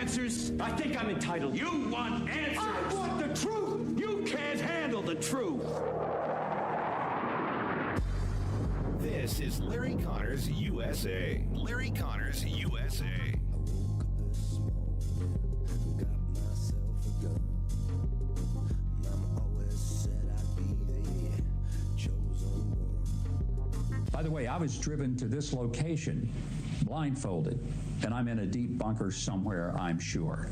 answers? I think I'm entitled. You want answers? I want the truth! You can't handle the truth! This is Larry Connors USA. Larry Connors USA. By the way, I was driven to this location blindfolded, and I'm in a deep bunker somewhere, I'm sure.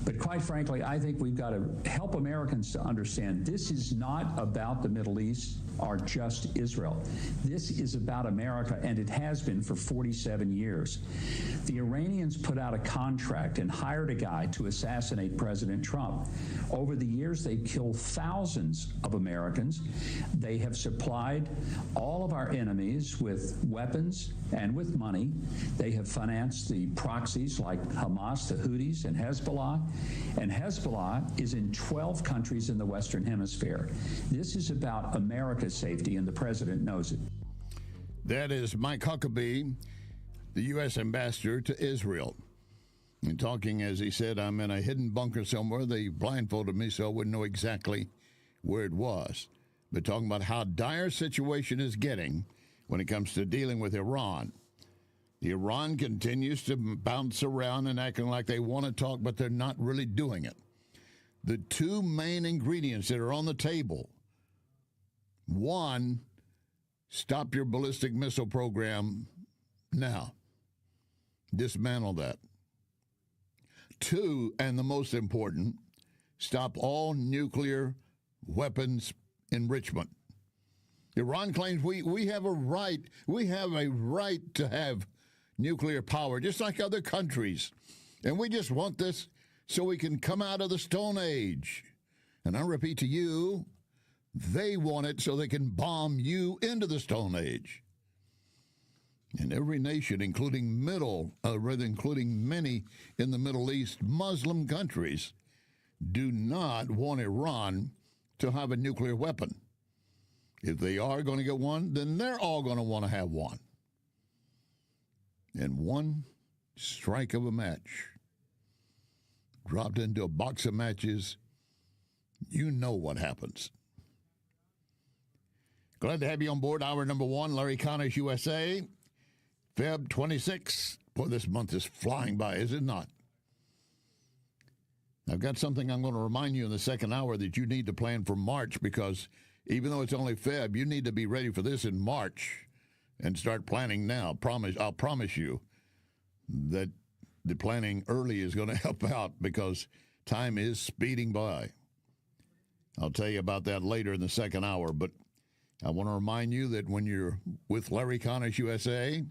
But quite frankly, I think we've got to help Americans to understand this is not about the Middle East or just Israel. This is about America, and it has been for 47 years. The Iranians put out a contract and hired a guy to assassinate President Trump. Over the years, they've killed thousands of Americans. They have supplied all of our enemies with weapons and with money. They have financed the proxies like Hamas, the Houthis, and Hezbollah. And Hezbollah is in 12 countries in the Western Hemisphere. This is about America's safety, and the president knows it. That is Mike Huckabee, the U.S. ambassador to Israel. And talking, as he said, I'm in a hidden bunker somewhere. They blindfolded me so I wouldn't know exactly where it was. But talking about how dire situation is getting when it comes to dealing with Iran. Iran continues to bounce around and acting like they want to talk, but they're not really doing it. The two main ingredients that are on the table: one, stop your ballistic missile program now. Dismantle that. Two, and the most important, stop all nuclear weapons enrichment. Iran claims we have a right to have nuclear power, just like other countries. And we just want this so we can come out of the Stone Age. And I repeat to you, they want it so they can bomb you into the Stone Age. And every nation, including many in the Middle East, Muslim countries, do not want Iran to have a nuclear weapon. If they are going to get one, then they're all going to want to have one. And one strike of a match, dropped into a box of matches, you know what happens. Glad to have you on board. Hour number one, Larry Connors USA, Feb 26. Boy, this month is flying by, is it not? I've got something I'm going to remind you in the second hour that you need to plan for March, because even though it's only Feb, you need to be ready for this in March and start planning now. I'll promise you that the planning early is going to help out, because time is speeding by. I'll tell you about that later in the second hour, but I want to remind you that when you're with Larry Connors USA,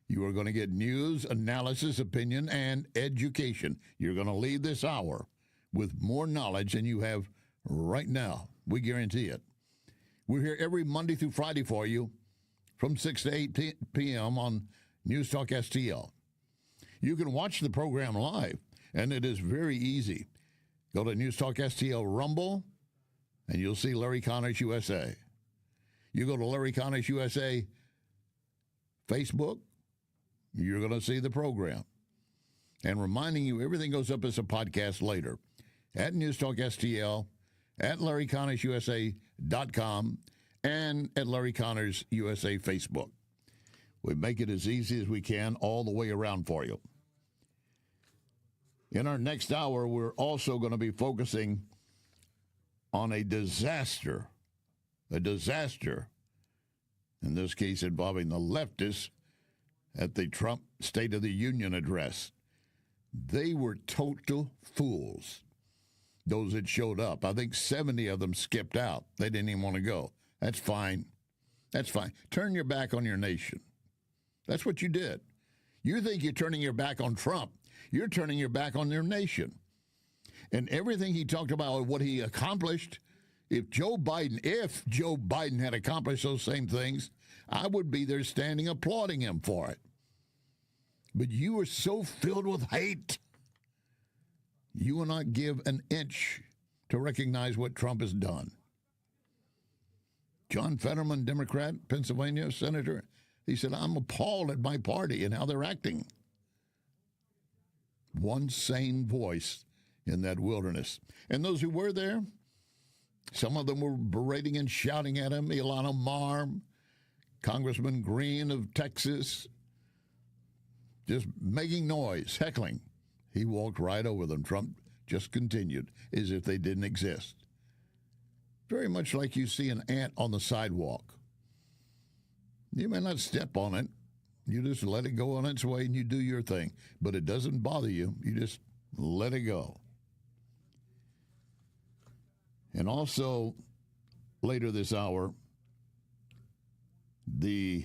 you are going to get news, analysis, opinion, and education. You're going to leave this hour with more knowledge than you have right now. We guarantee it. We're here every Monday through Friday for you from 6 to 8 p.m. on NewsTalkSTL. You can watch the program live, and it is very easy. Go to NewsTalkSTL Rumble, and you'll see Larry Connors USA. You go to Larry Connors USA Facebook, you're going to see the program. And reminding you, everything goes up as a podcast later at NewsTalkSTL, at LarryConnorsUSA.com, and at Larry Connors USA Facebook. We make it as easy as we can all the way around for you. In our next hour, we're also going to be focusing on a disaster, in this case involving the leftists at the Trump State of the Union address. They were total fools, those that showed up. I think 70 of them skipped out. They didn't even want to go. That's fine. That's fine. Turn your back on your nation. That's what you did. You think you're turning your back on Trump. You're turning your back on your nation. And everything he talked about, what he accomplished, if Joe Biden had accomplished those same things, I would be there standing applauding him for it. But you are so filled with hate. You will not give an inch to recognize what Trump has done. John Fetterman, Democrat, Pennsylvania senator, he said, I'm appalled at my party and how they're acting. one sane voice in that wilderness. And those who were there, some of them were berating and shouting at him. Ilhan Omar, Congressman Green of Texas, just making noise, heckling. He walked right over them. Trump just continued as if they didn't exist. Very much like you see an ant on the sidewalk. You may not step on it. You just let it go on its way and you do your thing. But it doesn't bother you. You just let it go. And also, later this hour, the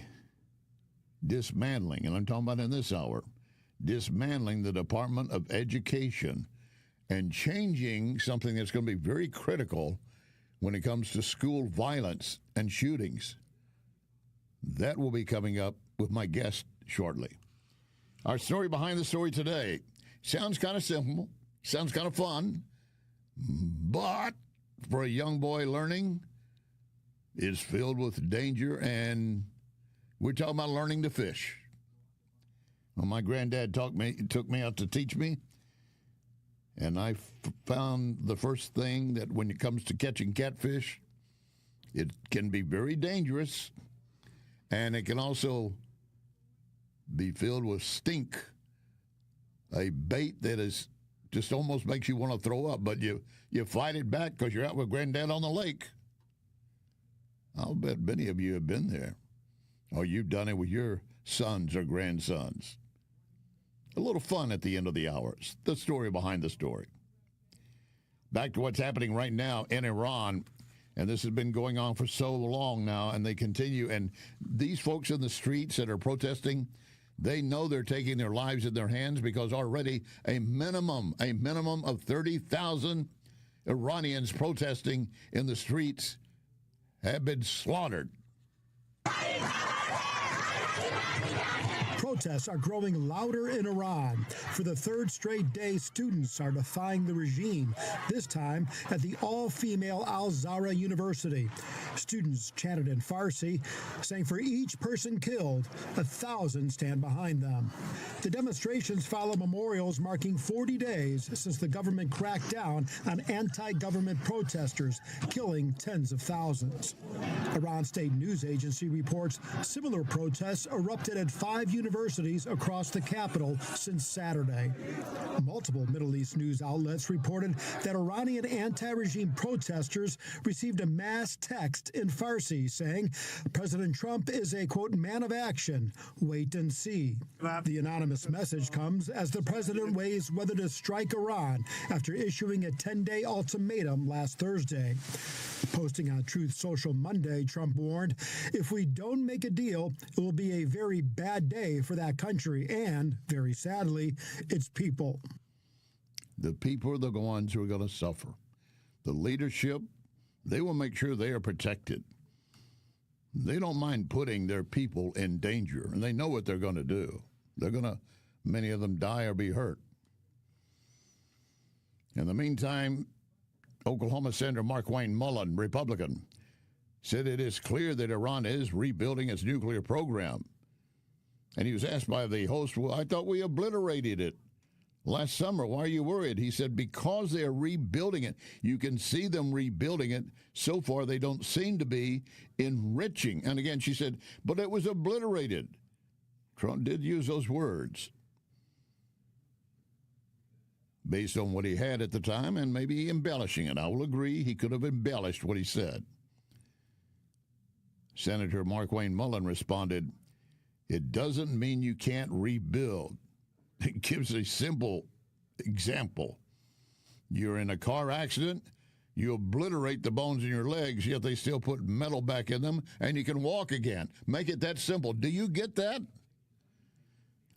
dismantling, and I'm talking about in this hour, dismantling the Department of Education and changing something that's going to be very critical when it comes to school violence and shootings. That will be coming up with my guest shortly. Our story behind the story today sounds kind of simple, sounds kind of fun, but for a young boy learning is filled with danger, and we're talking about learning to fish. Well, my granddad took me out to teach me, and I found the first thing that when it comes to catching catfish, it can be very dangerous, and it can also be filled with stink, a bait that is just almost makes you want to throw up, but you fight it back because you're out with Granddad on the lake. I'll bet many of you have been there, or you've done it with your sons or grandsons. A little fun at the end of the hour. The story behind the story. Back to what's happening right now in Iran, and this has been going on for so long now, and they continue. And these folks in the streets that are protesting, they know they're taking their lives in their hands because already a minimum of 30,000 Iranians protesting in the streets have been slaughtered. Protests are growing louder in Iran. For the third straight day, students are defying the regime, this time at the all-female Al-Zahra University. Students chanted in Farsi, saying for each person killed, 1,000 stand behind them. The demonstrations follow memorials marking 40 days since the government cracked down on anti-government protesters, killing tens of thousands. Iran State News Agency reports similar protests erupted at 5 universities across the capital since Saturday. Multiple Middle East news outlets reported that Iranian anti-regime protesters received a mass text in Farsi saying President Trump is a, quote, man of action. Wait and see. The anonymous message comes as the president weighs whether to strike Iran after issuing a 10-day ultimatum last Thursday. Posting on Truth Social Monday, Trump warned, if we don't make a deal, it will be a very bad day for that country and, very sadly, its people. The people are the ones who are going to suffer. The leadership, they will make sure they are protected. They don't mind putting their people in danger, and they know what they're going to do. Many of them die or be hurt. In the meantime, Oklahoma Senator Markwayne Mullin, Republican, said it is clear that Iran is rebuilding its nuclear program. And he was asked by the host, well, I thought we obliterated it last summer. Why are you worried? He said, because they're rebuilding it. You can see them rebuilding it. So far, they don't seem to be enriching. And again, she said, but it was obliterated. Trump did use those words based on what he had at the time and maybe embellishing it. I will agree he could have embellished what he said. Senator Markwayne Mullin responded, it doesn't mean you can't rebuild. It gives a simple example. You're in a car accident, you obliterate the bones in your legs, yet they still put metal back in them, and you can walk again. Make it that simple. Do you get that?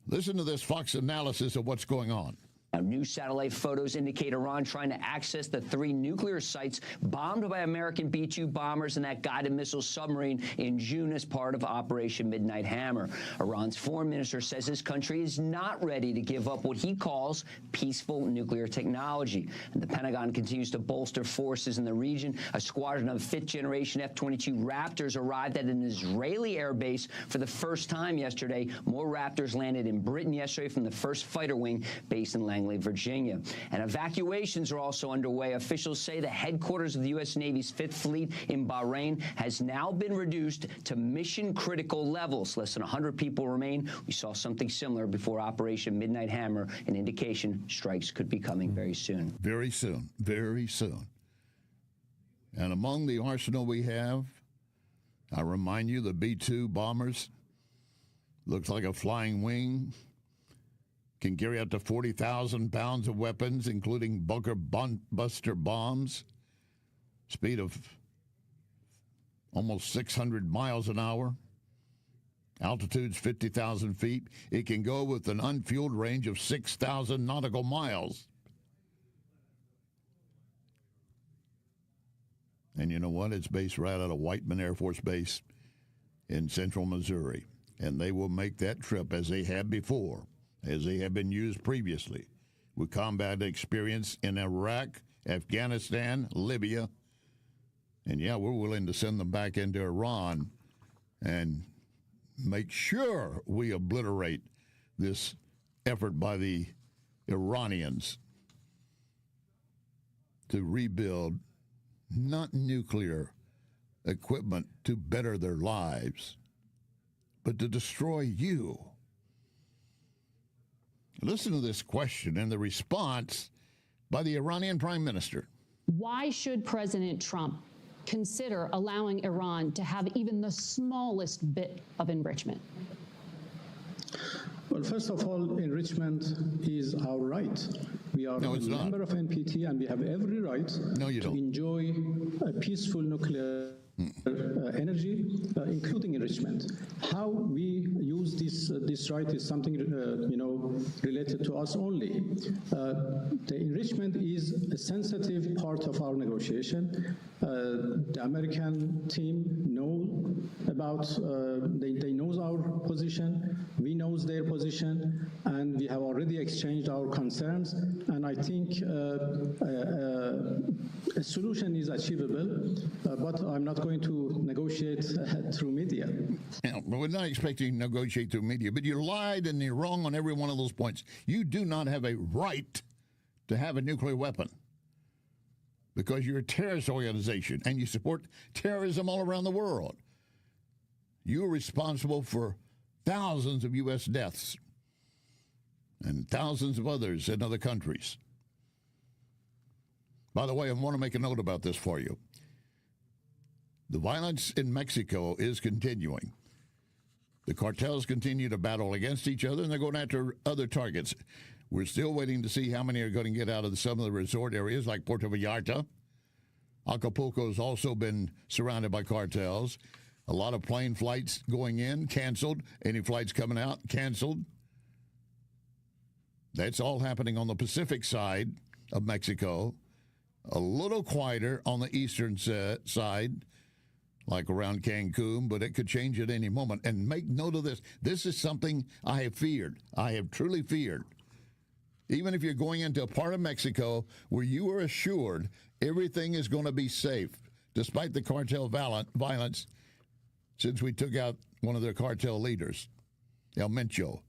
Listen to this Fox analysis of what's going on. Now, new satellite photos indicate Iran trying to access the 3 nuclear sites bombed by American B-2 bombers and that guided missile submarine in June as part of Operation Midnight Hammer. Iran's foreign minister says his country is not ready to give up what he calls peaceful nuclear technology. And the Pentagon continues to bolster forces in the region. A squadron of 5th-generation F-22 Raptors arrived at an Israeli air base for the first time yesterday. More Raptors landed in Britain yesterday from the 1st Fighter Wing base in Langley, Langley, Virginia. And evacuations are also underway. Officials say the headquarters of the U.S. Navy's Fifth Fleet in Bahrain has now been reduced to mission-critical levels. Less than 100 people remain. We saw something similar before Operation Midnight Hammer, an indication strikes could be coming very soon. Very soon. Very soon. And among the arsenal we have, I remind you, the B-2 bombers, looks like a flying wing, can carry up to 40,000 pounds of weapons, including bunker buster bombs, speed of almost 600 miles an hour, altitude's 50,000 feet. It can go with an unfueled range of 6,000 nautical miles. And you know what? It's based right out of Whiteman Air Force Base in central Missouri. And they will make that trip as they have before, as they have been used previously, with combat experience in Iraq, Afghanistan, Libya. And yeah, we're willing to send them back into Iran and make sure we obliterate this effort by the Iranians to rebuild not nuclear equipment to better their lives, but to destroy you. Listen to this question and the response by the Iranian Prime Minister. Why should President Trump consider allowing Iran to have even the smallest bit of enrichment? Well, first of all, enrichment is our right. We are a member of NPT, and we have every right to enjoy a peaceful nuclear energy, including enrichment. How we use this right is something related to us only. The enrichment is a sensitive part of our negotiation. The American team know about they knows our position. We knows their position, and we have already exchanged our concerns. And I think a solution is achievable, but I'm not going to negotiate through media. Yeah, we're not expecting to negotiate through media, but you lied and you're wrong on every one of those points. You do not have a right to have a nuclear weapon because you're a terrorist organization and you support terrorism all around the world. You're responsible for thousands of U.S. deaths and thousands of others in other countries. By the way, I want to make a note about this for you. The violence in Mexico is continuing. The cartels continue to battle against each other, and they're going after other targets. We're still waiting to see how many are going to get out of some of the resort areas like Puerto Vallarta. Acapulco has also been surrounded by cartels. A lot of plane flights going in, canceled. Any flights coming out, canceled. That's all happening on the Pacific side of Mexico. A little quieter on the eastern side, like around Cancun, but it could change at any moment. And make note of this. This is something I have feared. I have truly feared. Even if you're going into a part of Mexico where you are assured everything is going to be safe, despite the cartel violence, since we took out one of their cartel leaders, El Mencho,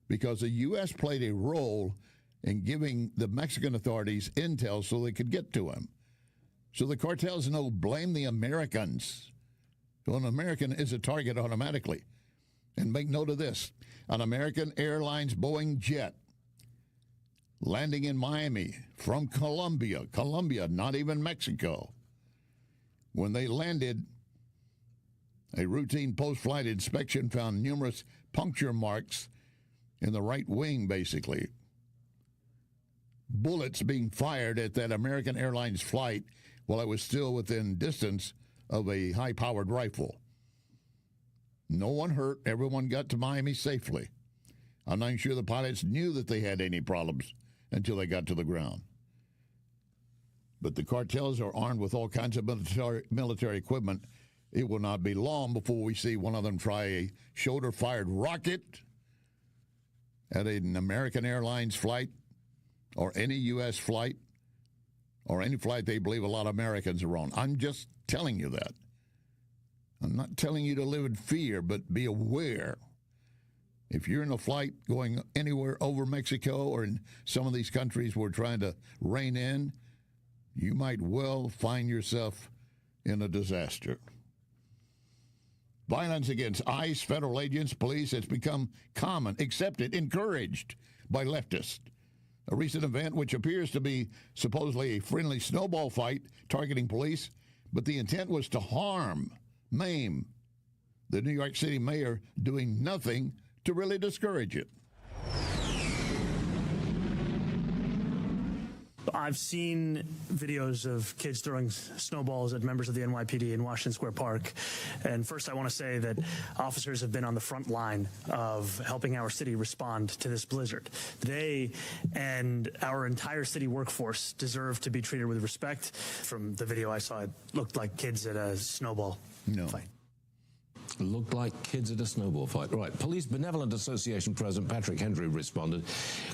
because the U.S. played a role in giving the Mexican authorities intel so they could get to him. So the cartels know, blame the Americans. So an American is a target automatically. And make note of this. An American Airlines Boeing jet landing in Miami from Colombia, not even Mexico. When they landed, a routine post-flight inspection found numerous puncture marks in the right wing, basically. Bullets being fired at that American Airlines flight while it was still within distance of a high-powered rifle. No one hurt. Everyone got to Miami safely. I'm not sure the pilots knew that they had any problems until they got to the ground. But the cartels are armed with all kinds of military equipment. It will not be long before we see one of them try a shoulder-fired rocket at an American Airlines flight or any U.S. flight or any flight they believe a lot of Americans are on. I'm just telling you that. I'm not telling you to live in fear, but be aware If you're in a flight going anywhere over Mexico or in some of these countries we're trying to rein in, you might well find yourself in a disaster. Violence against ICE, federal agents, police has become common, accepted, encouraged by leftists. A recent event which appears to be supposedly a friendly snowball fight targeting police, but the intent was to harm, maim. The New York City mayor doing nothing to really discourage it. I've seen videos of kids throwing snowballs at members of the NYPD in Washington Square Park. And first, I want to say that officers have been on the front line of helping our city respond to this blizzard. They and our entire city workforce deserve to be treated with respect. From the video I saw, it looked like kids at a snowball fight. Looked like kids at a snowball fight. Right. Police Benevolent Association President Patrick Hendry responded,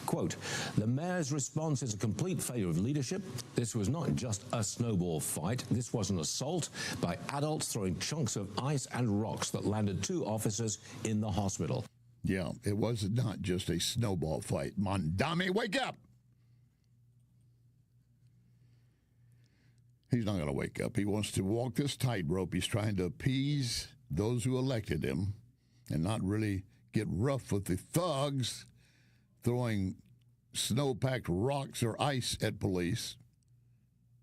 quote, "The mayor's response is a complete failure of leadership. This was not just a snowball fight. This was an assault by adults throwing chunks of ice and rocks that landed 2 officers in the hospital." Yeah, it was not just a snowball fight. Mondami, wake up! He's not going to wake up. He wants to walk this tightrope. He's trying to appease those who elected him and not really get rough with the thugs throwing snow-packed rocks or ice at police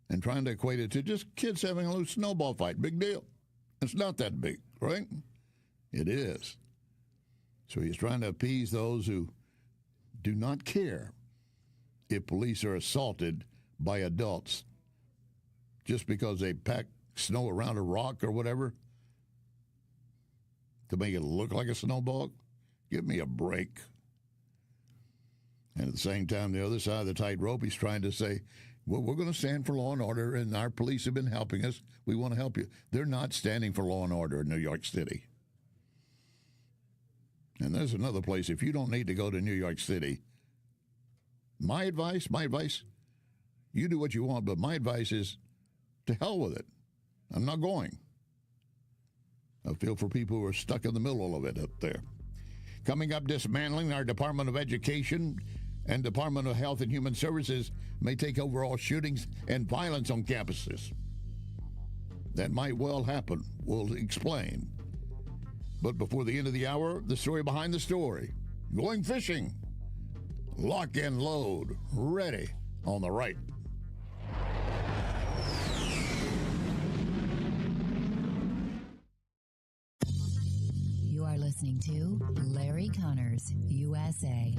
and trying to equate it to just kids having a loose snowball fight. Big deal. It's not that big, right? It is. So he's trying to appease those who do not care if police are assaulted by adults just because they pack snow around a rock or whatever to make it look like a snowball. Give me a break. And at the same time, the other side of the tightrope, he's trying to say, well, we're going to stand for law and order, and our police have been helping us. We want to help you. They're not standing for law and order in New York City. And there's another place. If you don't need to go to New York City, my advice, you do what you want, but my advice is to hell with it. I'm not going. I feel for people who are stuck in the middle of it up there. Coming up, dismantling our Department of Education and Department of Health and Human Services may take over all shootings and violence on campuses. That might well happen. We'll explain. But before the end of the hour, the story behind the story. Going fishing. Lock and load. Ready on the right. You are listening to Larry Connors, USA.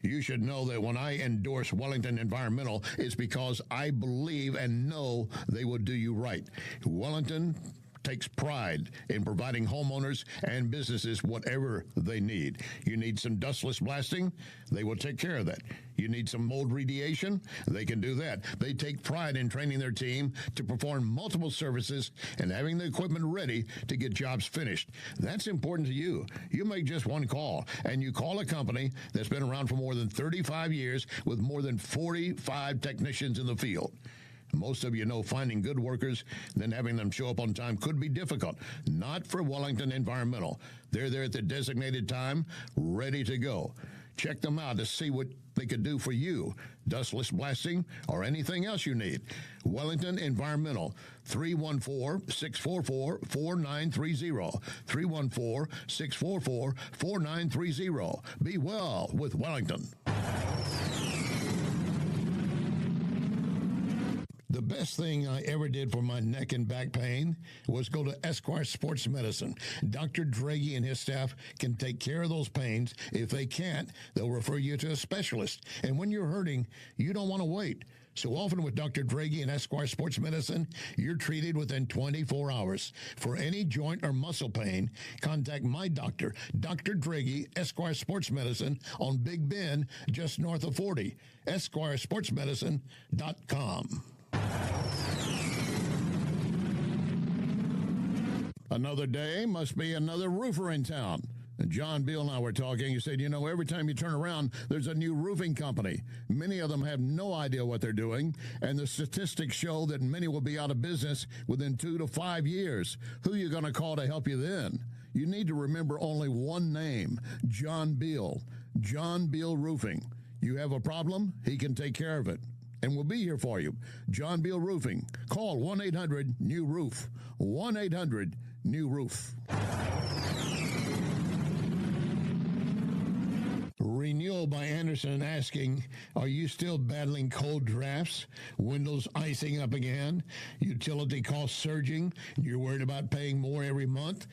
You should know that when I endorse Wellington Environmental, it's because I believe and know they will do you right. Wellington takes pride in providing homeowners and businesses whatever they need. You need some dustless blasting? They will take care of that. You need some mold remediation? They can do that. They take pride in training their team to perform multiple services and having the equipment ready to get jobs finished. That's important to you. You make just one call, and you call a company that's been around for more than 35 years with more than 45 technicians in the field. Most of you know finding good workers, then having them show up on time could be difficult. Not for Wellington Environmental. They're there at the designated time, ready to go. Check them out to see what they could do for you. Dustless blasting or anything else you need. Wellington Environmental, 314-644-4930. 314-644-4930. Be well with Wellington. The best thing I ever did for my neck and back pain was go to Esquire Sports Medicine. Dr. Draghi and his staff can take care of those pains. If they can't, they'll refer you to a specialist. And when you're hurting, you don't want to wait. So often with Dr. Draghi and Esquire Sports Medicine, you're treated within 24 hours. For any joint or muscle pain, contact my doctor, Dr. Draghi, Esquire Sports Medicine on Big Bend, just north of 40. EsquireSportsMedicine.com. Another day must be another roofer in town. And John Beal and I were talking. He said, every time you turn around, there's a new roofing company. Many of them have no idea what they're doing, and the statistics show that many will be out of business within 2 to 5 years. Who are you going to call to help you then? You need to remember only one name, John Beal. John Beal Roofing. You have a problem, he can take care of it. And we'll be here for you. John Beal Roofing. Call 1-800-NEW-ROOF. 1-800-NEW-ROOF. Renewal by Anderson asking, are you still battling cold drafts? Windows icing up again? Utility costs surging? You're worried about paying more every month?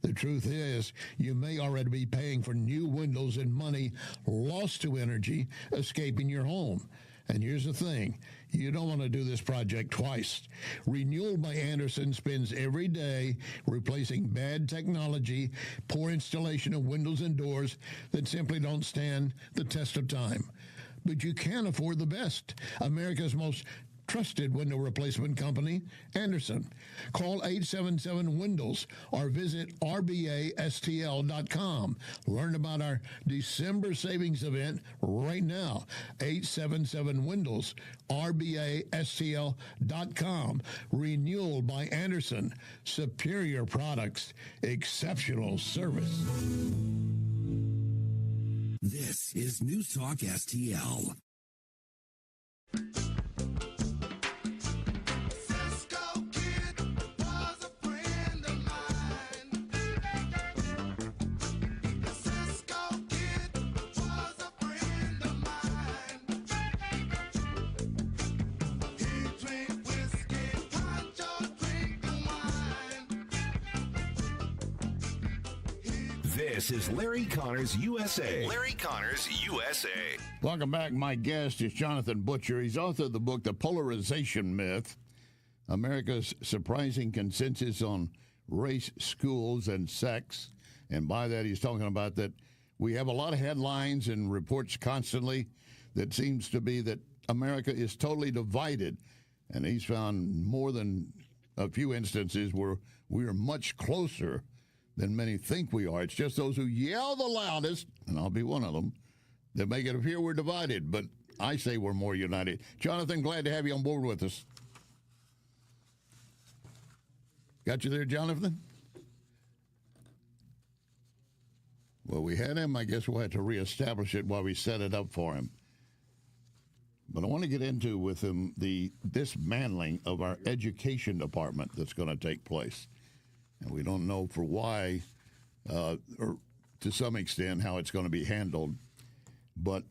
The truth is, you may already be paying for new windows and money lost to energy escaping your home. And here's the thing, you don't want to do this project twice. Renewal by Anderson spends every day replacing bad technology, poor installation of windows and doors that simply don't stand the test of time. But you can afford the best. America's most trusted window replacement company, Anderson. Call 877-WINDOWS or visit rbastl.com. Learn about our December savings event right now. 877-WINDOWS, rbastl.com. Renewal by Anderson. Superior products, exceptional service. This is News Talk STL. This is Larry Connors USA. Larry Connors USA. Welcome back. My guest is Jonathan Butcher. He's author of the book, The Polarization Myth, America's Surprising Consensus on Race, Schools, and Sex. And by that, he's talking about that we have a lot of headlines and reports constantly that seems to be that America is totally divided. And he's found more than a few instances where we are much closer than many think we are. It's just those who yell the loudest, and I'll be one of them, that make it appear we're divided. But I say we're more united. Jonathan, glad to have you on board with us. Got you there, Jonathan? Well, we had him. I guess we'll have to reestablish it while we set it up for him. But I want to get into with him the dismantling of our education department that's going to take place. And we don't know for why, or to some extent, how it's going to be handled. But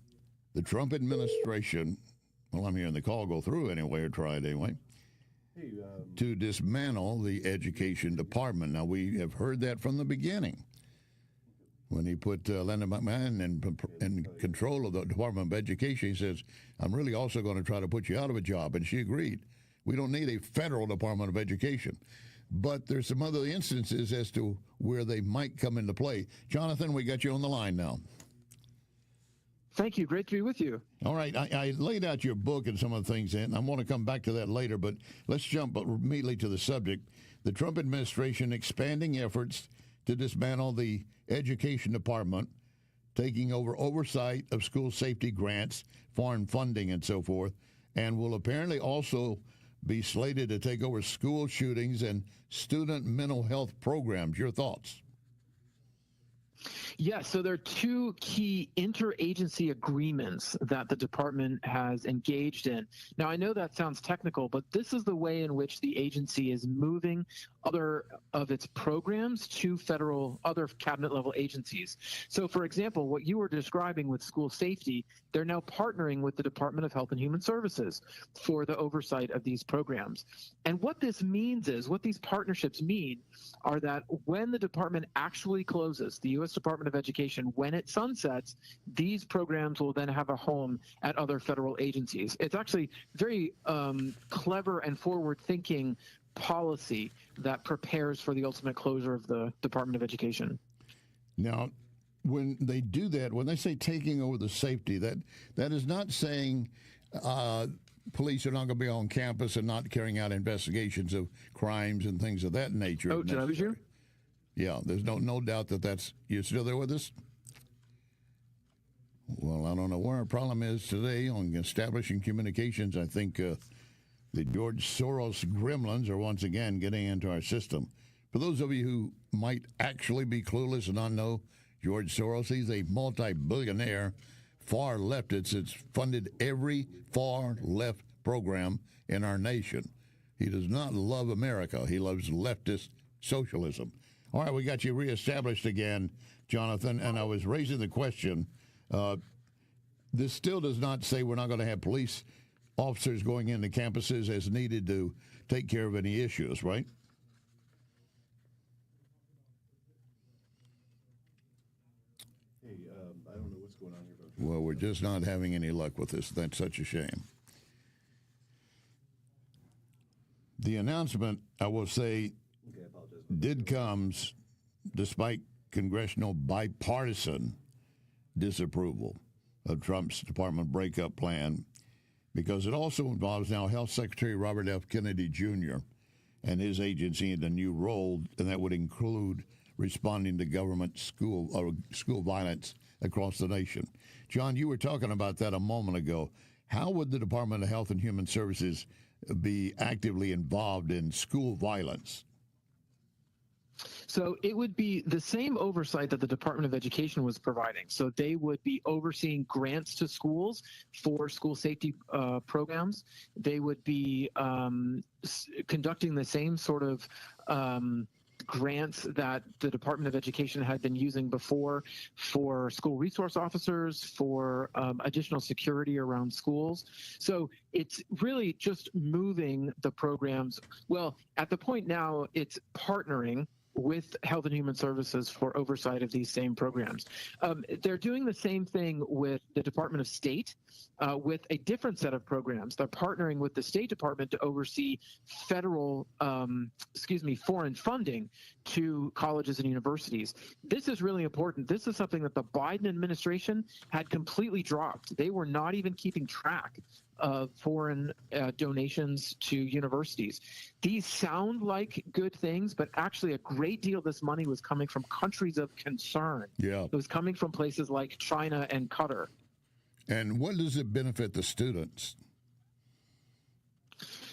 the Trump administration, well, I'm hearing the call go through anyway, or try it anyway, to dismantle the education department. Now, we have heard that from the beginning. When he put Linda McMahon in control of the Department of Education, he says, I'm really also going to try to put you out of a job. And she agreed. We don't need a federal Department of Education. But there's some other instances as to where they might come into play. Jonathan, we got you on the line now. Thank you. Great to be with you. All right. I laid out your book and some of the things in. I want to come back to that later, but let's jump immediately to the subject. The Trump administration expanding efforts to dismantle the education department, taking over oversight of school safety grants, foreign funding, and so forth, and will apparently also be slated to take over school shootings and student mental health programs. Your thoughts? Yes, so there are two key interagency agreements that the department has engaged in. Now, I know that sounds technical, but this is the way in which the agency is moving other of its programs to other cabinet level agencies. So, for example, what you were describing with school safety, they're now partnering with the Department of Health and Human Services for the oversight of these programs. And what this means is, what these partnerships mean are that when the department actually closes, the U.S. Department of Education, when it sunsets, these programs will then have a home at other federal agencies. It's actually very clever and forward-thinking policy that prepares for the ultimate closure of the Department of Education. Now, when they do that, when they say taking over the safety, that is not saying police are not going to be on campus and not carrying out investigations of crimes and things of that nature. Oh, did I lose you? Yeah, there's no doubt that's. You still there with us? Well, I don't know where our problem is today on establishing communications. I think the George Soros gremlins are once again getting into our system. For those of you who might actually be clueless and not know George Soros, he's a multi-billionaire far leftist that's funded every far left program in our nation. He does not love America. He loves leftist socialism. All right, we got you reestablished again, Jonathan, and I was raising the question. This still does not say we're not going to have police officers going into campuses as needed to take care of any issues, right? Hey, I don't know what's going on here. Well, we're just not having any luck with this. That's such a shame. The announcement, I will say, did comes despite congressional bipartisan disapproval of Trump's Department breakup plan, because it also involves now Health Secretary Robert F. Kennedy Jr. and his agency in a new role, and that would include responding to government school violence across the nation. John, you were talking about that a moment ago. How would the Department of Health and Human Services be actively involved in school violence? So it would be the same oversight that the Department of Education was providing. So they would be overseeing grants to schools for school safety programs. They would be conducting the same sort of grants that the Department of Education had been using before for school resource officers, for additional security around schools. So it's really just moving the programs. Well, at the point now, it's partnering with Health and Human Services for oversight of these same programs. They're doing the same thing with the Department of State with a different set of programs. They're partnering with the State Department to oversee federal, foreign funding to colleges and universities. This is really important. This is something that the Biden administration had completely dropped. They were not even keeping track of foreign donations to universities. These sound like good things, but actually a great deal of this money was coming from countries of concern. Yeah. It was coming from places like China and Qatar. And what does it benefit the students?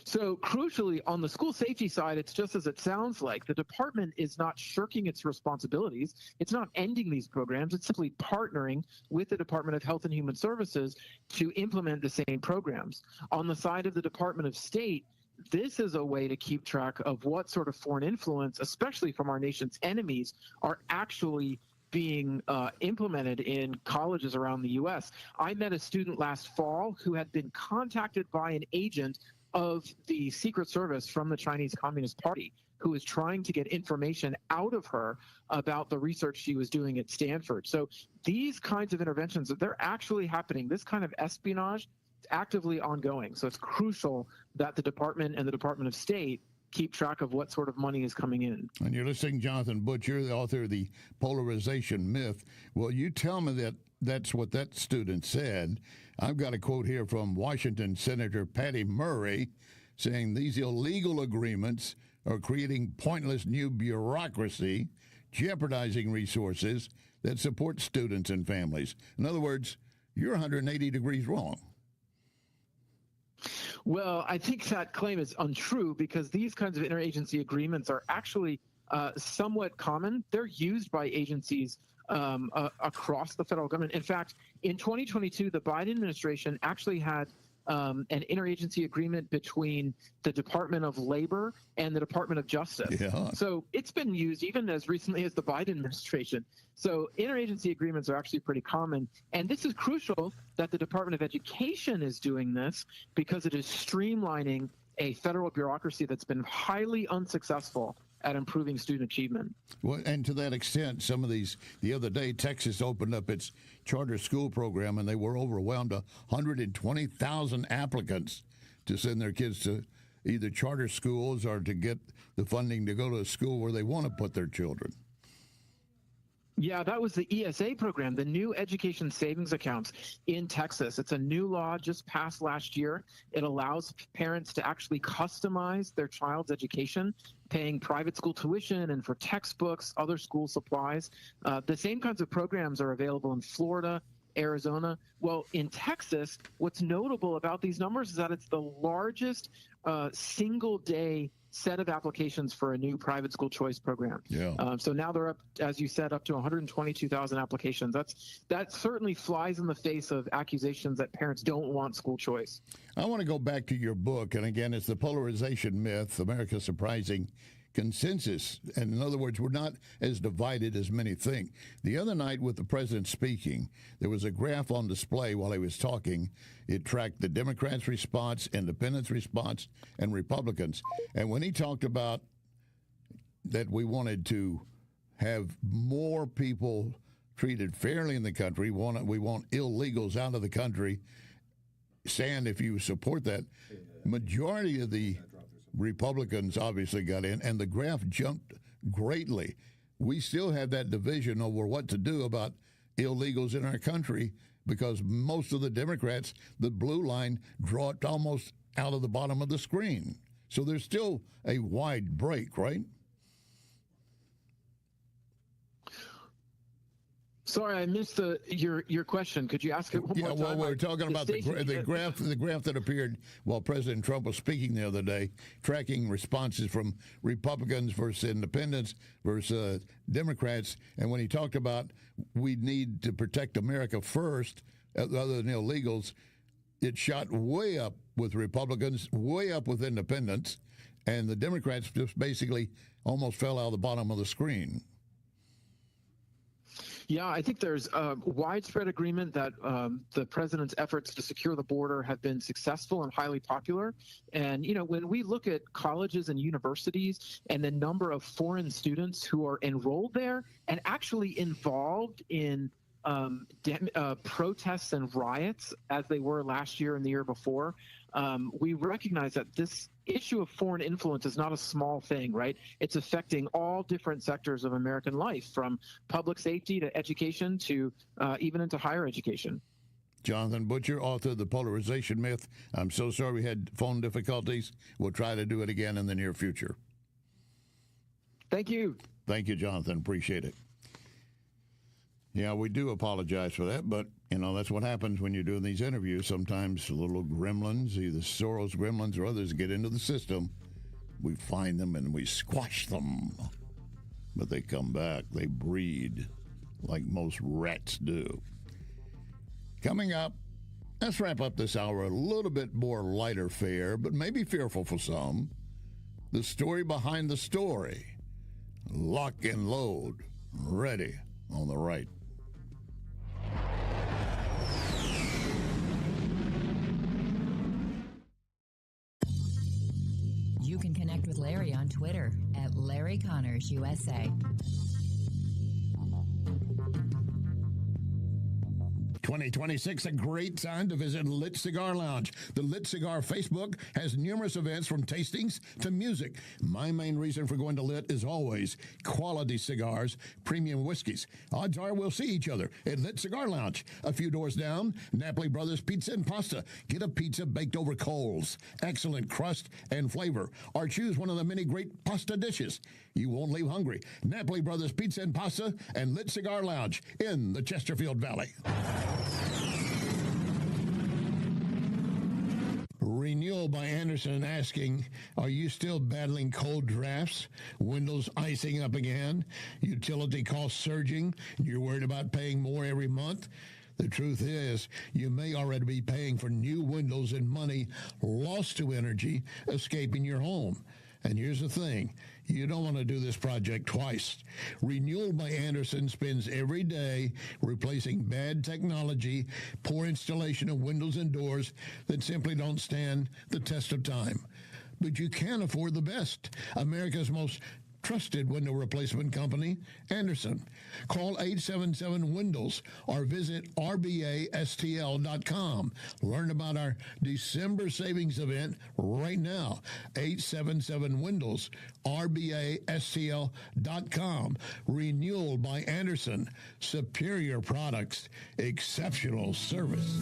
So crucially, on the school safety side, it's just as it sounds like. The department is not shirking its responsibilities. It's not ending these programs. It's simply partnering with the Department of Health and Human Services to implement the same programs. On the side of the Department of State, this is a way to keep track of what sort of foreign influence, especially from our nation's enemies, are actually being implemented in colleges around the U.S. I met a student last fall who had been contacted by an agent of the Secret Service from the Chinese Communist Party, who was trying to get information out of her about the research she was doing at Stanford. So these kinds of interventions, they're actually happening. This kind of espionage is actively ongoing. So it's crucial that the department and the Department of State keep track of what sort of money is coming in. And you're listening to Jonathan Butcher, the author of The Polarization Myth. Well, you tell me that that's what that student said. I've got a quote here from Washington Senator Patty Murray saying these illegal agreements are creating pointless new bureaucracy, jeopardizing resources that support students and families. In other words, you're 180 degrees wrong. Well, I think that claim is untrue because these kinds of interagency agreements are actually somewhat common. They're used by agencies across the federal government. In fact, in 2022, the Biden administration actually had an interagency agreement between the Department of Labor and the Department of Justice. Yeah. So it's been used even as recently as the Biden administration. So interagency agreements are actually pretty common. And this is crucial that the Department of Education is doing this because it is streamlining a federal bureaucracy that's been highly unsuccessful at improving student achievement. Well, and to that extent, some of these, the other day, Texas opened up its charter school program, and they were overwhelmed. 120,000 applicants to send their kids to either charter schools or to get the funding to go to a school where they want to put their children. Yeah, that was the ESA program, the New Education Savings Accounts in Texas. It's a new law just passed last year. It allows parents to actually customize their child's education, paying private school tuition and for textbooks, other school supplies. The same kinds of programs are available in Florida, Arizona. Well, in Texas, what's notable about these numbers is that it's the largest single day set of applications for a new private school choice program. Yeah. So now they're up, as you said, up to 122,000 applications. That certainly flies in the face of accusations that parents don't want school choice. I want to go back to your book, and again, it's The Polarization Myth, America's Surprising Consensus. And in other words, we're not as divided as many think. The other night with the president speaking, there was a graph on display while he was talking. It tracked the Democrats' response, independents' response, and Republicans. And when he talked about that we wanted to have more people treated fairly in the country, we want illegals out of the country, Sand, if you support that, majority of the Republicans obviously got in, and the graph jumped greatly. We still have that division over what to do about illegals in our country because most of the Democrats, the blue line, dropped almost out of the bottom of the screen. So there's still a wide break, right? Sorry, I missed your question. Could you ask it one more time? Well, we're talking about the graph that appeared while President Trump was speaking the other day, tracking responses from Republicans versus independents versus Democrats. And when he talked about we need to protect America first, other than illegals, it shot way up with Republicans, way up with independents, and the Democrats just basically almost fell out of the bottom of the screen. Yeah, I think there's widespread agreement that the president's efforts to secure the border have been successful and highly popular. And, you know, when we look at colleges and universities and the number of foreign students who are enrolled there and actually involved in protests and riots as they were last year and the year before, we recognize that this issue of foreign influence is not a small thing, right? It's affecting all different sectors of American life, from public safety to education to even into higher education. Jonathan Butcher, author of The Polarization Myth. I'm so sorry we had phone difficulties. We'll try to do it again in the near future. Thank you. Thank you, Jonathan. Appreciate it. Yeah, we do apologize for that, but, you know, that's what happens when you're doing these interviews. Sometimes little gremlins, either Soros gremlins or others, get into the system. We find them and we squash them. But they come back. They breed like most rats do. Coming up, let's wrap up this hour a little bit more lighter fare, but maybe fearful for some. The story behind the story. Lock and load. Ready on the right. You can connect with Larry on Twitter at Larry Connors USA. 2026, a great time to visit Lit Cigar Lounge. The Lit Cigar Facebook has numerous events from tastings to music. My main reason for going to Lit is always quality cigars, premium whiskeys. Odds are we'll see each other at Lit Cigar Lounge. A few doors down, Napoli Brothers Pizza and Pasta. Get a pizza baked over coals. Excellent crust and flavor. Or choose one of the many great pasta dishes. You won't leave hungry. Napoli Brothers Pizza and Pasta and Lit Cigar Lounge in the Chesterfield Valley. Renewal by Anderson asking, are you still battling cold drafts? Windows icing up again? Utility costs surging? You're worried about paying more every month? The truth is, you may already be paying for new windows and money lost to energy escaping your home. And here's the thing, you don't want to do this project twice. Renewal by Anderson spends every day replacing bad technology, poor installation of windows and doors that simply don't stand the test of time. But you can afford the best, America's most trusted window replacement company, Anderson. Call 877-WINDOWS or visit rbastl.com. Learn about our December savings event right now. 877-WINDOWS, rbastl.com. Renewal by Anderson. Superior products, exceptional service.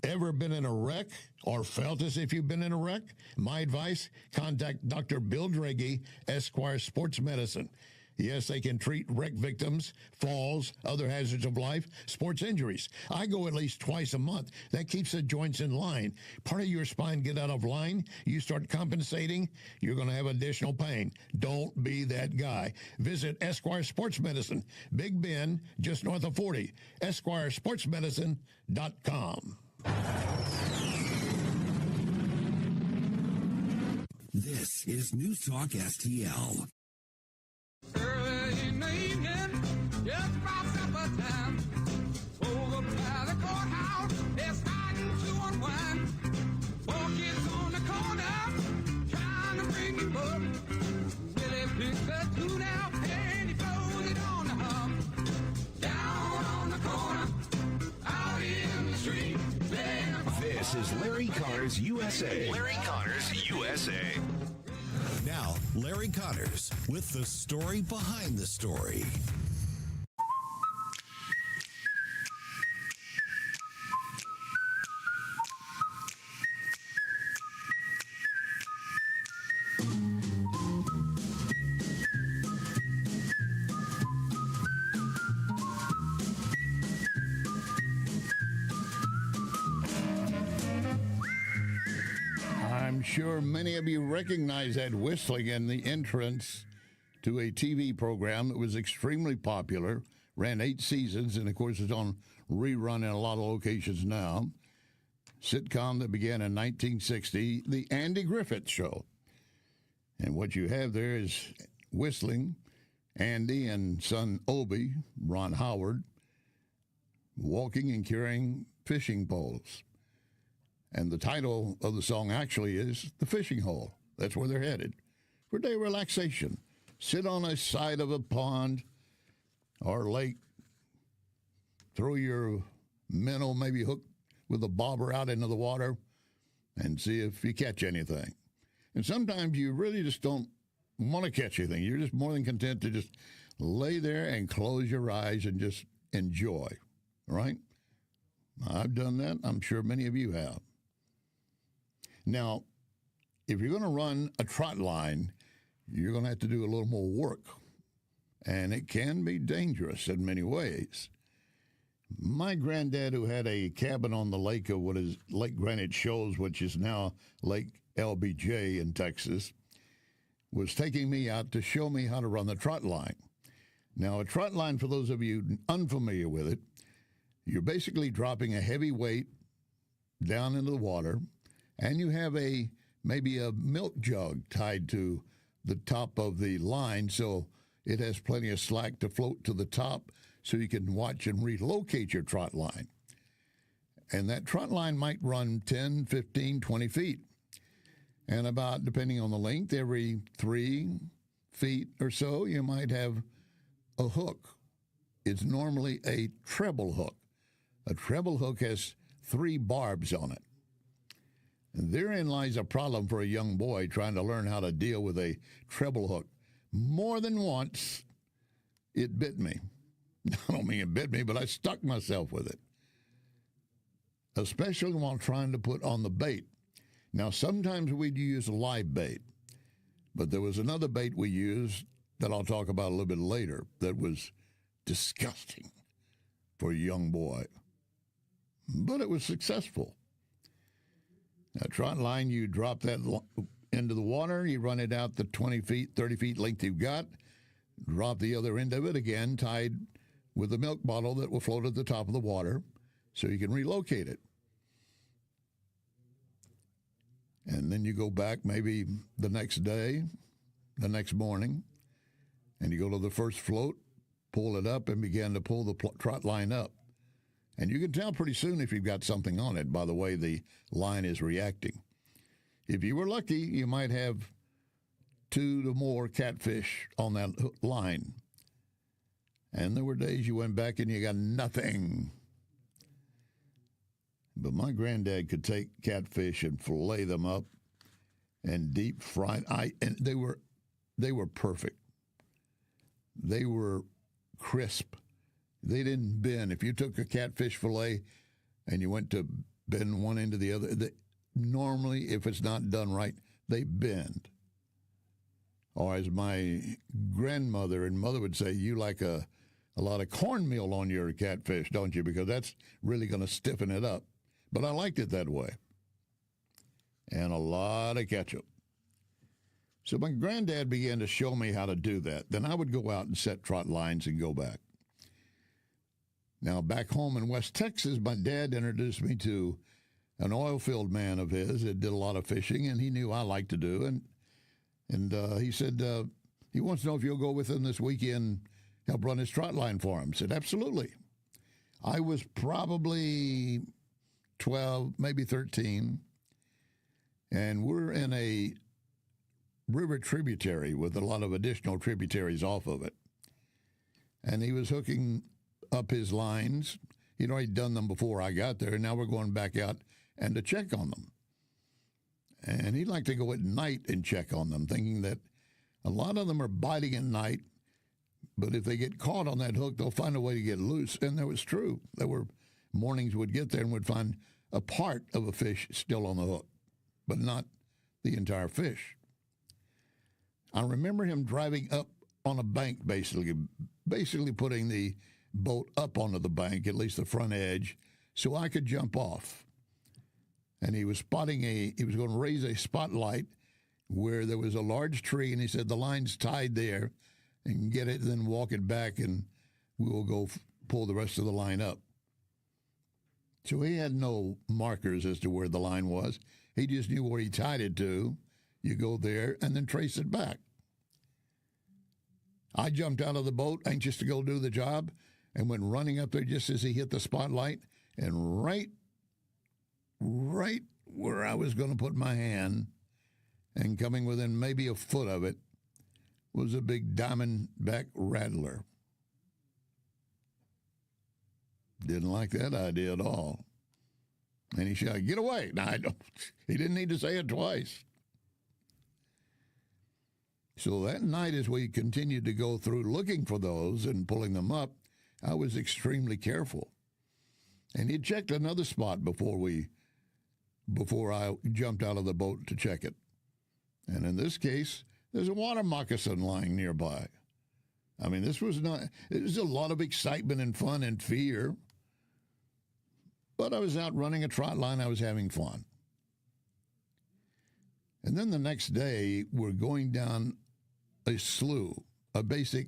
Ever been in a wreck or felt as if you've been in a wreck? My advice, contact Dr. Bill Draghi, Esquire Sports Medicine. Yes, they can treat wreck victims, falls, other hazards of life, sports injuries. I go at least twice a month. That keeps the joints in line. Part of your spine get out of line, you start compensating, you're going to have additional pain. Don't be that guy. Visit Esquire Sports Medicine, Big Bend, just north of 40. EsquireSportsMedicine.com. This is News Talk STL. Early in the evening, just about supper time, over by the courthouse, they're starting to unwind. 4 kids on the corner, trying to bring him up. Willie picks the tune out and he blows it on the hum. Down on the corner, out in the street. This is Larry Connors USA. Larry Connors USA. Now, Larry Connors with the story behind the story. I'm sure many of you recognize that whistling in the entrance to a TV program that was extremely popular, ran 8 seasons, and of course is on rerun in a lot of locations now. Sitcom that began in 1960, The Andy Griffith Show. And what you have there is whistling, Andy and son Obie, Ron Howard, walking and carrying fishing poles. And the title of the song actually is The Fishing Hole. That's where they're headed for day relaxation. Sit on a side of a pond or lake, throw your minnow, maybe hook with a bobber out into the water and see if you catch anything. And sometimes you really just don't want to catch anything. You're just more than content to just lay there and close your eyes and just enjoy, right? I've done that. I'm sure many of you have. Now, if you're going to run a trot line, you're going to have to do a little more work, and it can be dangerous in many ways. My granddad, who had a cabin on the lake of what is Lake Greenwich Shoals, which is now Lake LBJ in Texas, was taking me out to show me how to run the trot line. Now, a trot line, for those of you unfamiliar with it, you're basically dropping a heavy weight down into the water, and you have maybe a milk jug tied to the top of the line so it has plenty of slack to float to the top so you can watch and relocate your trot line. And that trot line might run 10, 15, 20 feet. And about, depending on the length, every 3 feet or so, you might have a hook. It's normally a treble hook. A treble hook has 3 barbs on it. And therein lies a problem for a young boy trying to learn how to deal with a treble hook. More than once, it bit me. I don't mean it bit me, but I stuck myself with it, especially while trying to put on the bait. Now, sometimes we'd use live bait, but there was another bait we used that I'll talk about a little bit later that was disgusting for a young boy, but it was successful. A trot line, you drop that into the water, you run it out the 20 feet, 30 feet length you've got, drop the other end of it again, tied with a milk bottle that will float at the top of the water so you can relocate it. And then you go back maybe the next day, the next morning, and you go to the first float, pull it up, and begin to pull the trot line up. And you can tell pretty soon if you've got something on it by the way the line is reacting. If you were lucky, you might have 2 to more catfish on that line. And there were days you went back and you got nothing. But my granddad could take catfish and fillet them up and deep fry. And they were perfect. They were crisp. They didn't bend. If you took a catfish fillet and you went to bend one into the other, normally, if it's not done right, they bend. Or as my grandmother and mother would say, you like a lot of cornmeal on your catfish, don't you? Because that's really going to stiffen it up. But I liked it that way. And a lot of ketchup. So my granddad began to show me how to do that. Then I would go out and set trot lines and go back. Now, back home in West Texas, my dad introduced me to an oil field man of his that did a lot of fishing, and he knew I liked to do. And he said, he wants to know if you'll go with him this weekend, help run his trot line for him. I said, absolutely. I was probably 12, maybe 13, and we're in a river tributary with a lot of additional tributaries off of it. And he was hooking up his lines. He'd already done them before I got there, and now we're going back out and to check on them. And he'd like to go at night and check on them, thinking that a lot of them are biting at night, but if they get caught on that hook, they'll find a way to get loose. And that was true. There were mornings we'd get there and would find a part of a fish still on the hook, but not the entire fish. I remember him driving up on a bank, basically putting the boat up onto the bank, at least the front edge, so I could jump off. And he was going to raise a spotlight where there was a large tree, and he said, the line's tied there, and get it, and then walk it back, and we will go pull the rest of the line up. So he had no markers as to where the line was. He just knew where he tied it to. You go there and then trace it back. I jumped out of the boat, anxious to go do the job, and went running up there just as he hit the spotlight, and right where I was going to put my hand, and coming within maybe a foot of it, was a big diamondback rattler. Didn't like that idea at all. And he shouted, get away. Now, he didn't need to say it twice. So that night, as we continued to go through looking for those and pulling them up, I was extremely careful. And he checked another spot before I jumped out of the boat to check it. And in this case, there's a water moccasin lying nearby. I mean, it was a lot of excitement and fun and fear. But I was out running a trot line. I was having fun. And then the next day, we're going down a slough, a basic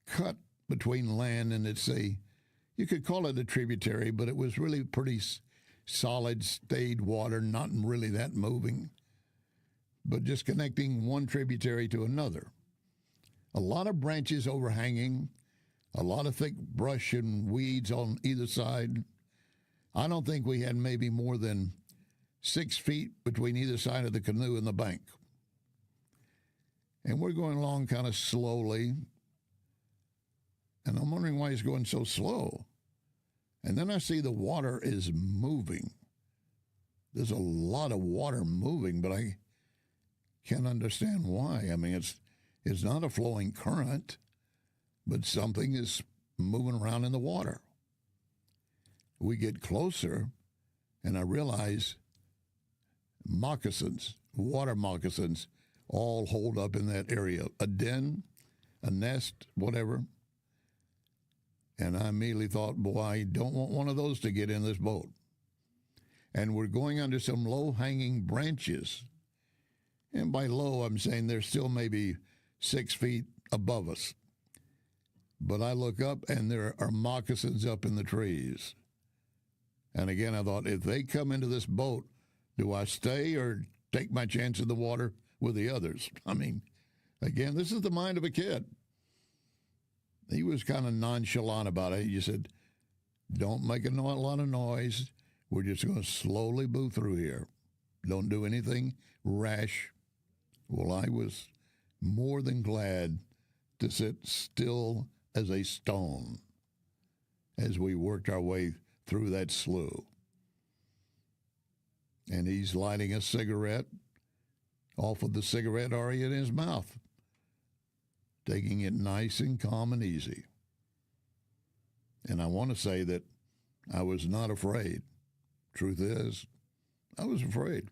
cut between land, and you could call it a tributary, but it was really pretty solid, stayed water, not really that moving, but just connecting one tributary to another. A lot of branches overhanging, a lot of thick brush and weeds on either side. I don't think we had maybe more than 6 feet between either side of the canoe and the bank. And we're going along kind of slowly. And I'm wondering why he's going so slow. And then I see the water is moving. There's a lot of water moving, but I can't understand why. I mean, it's not a flowing current, but something is moving around in the water. We get closer, and I realize moccasins, water moccasins, all hold up in that area. A den, a nest, whatever. And I immediately thought, boy, I don't want one of those to get in this boat. And we're going under some low-hanging branches. And by low, I'm saying they're still maybe 6 feet above us. But I look up, and there are moccasins up in the trees. And again, I thought, if they come into this boat, do I stay or take my chance in the water with the others? I mean, again, this is the mind of a kid. He was kind of nonchalant about it. He just said, Don't make a lot of noise. We're just going to slowly move through here. Don't do anything rash. Well, I was more than glad to sit still as a stone as we worked our way through that slough. And he's lighting a cigarette off of the cigarette already in his mouth, taking it nice and calm and easy. And I want to say that I was not afraid. Truth is, I was afraid.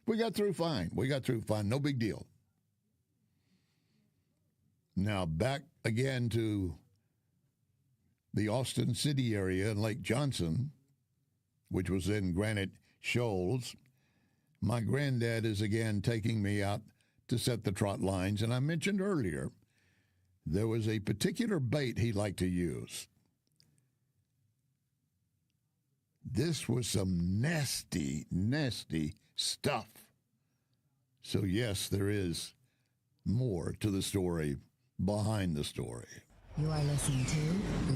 We got through fine. No big deal. Now back again to the Austin City area and Lake Johnson, which was in Granite Shoals. My granddad is again taking me out to set the trot lines, and I mentioned earlier there was a particular bait he liked to use. This was some nasty, nasty stuff. So yes, there is more to the story behind the story. You are listening to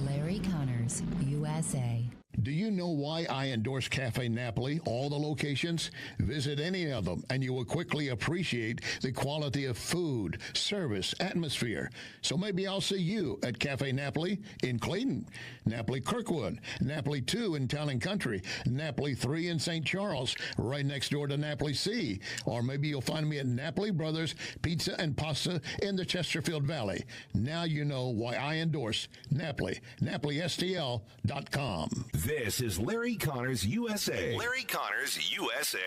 Larry Connors, USA. Do you know why I endorse Cafe Napoli, all the locations? Visit any of them, and you will quickly appreciate the quality of food, service, atmosphere. So maybe I'll see you at Cafe Napoli in Clayton, Napoli Kirkwood, Napoli 2 in Town and Country, Napoli 3 in St. Charles, right next door to Napoli C. Or maybe you'll find me at Napoli Brothers Pizza and Pasta in the Chesterfield Valley. Now you know why I endorse Napoli, NapoliSTL.com. This is Larry Connors USA. Larry Connors USA.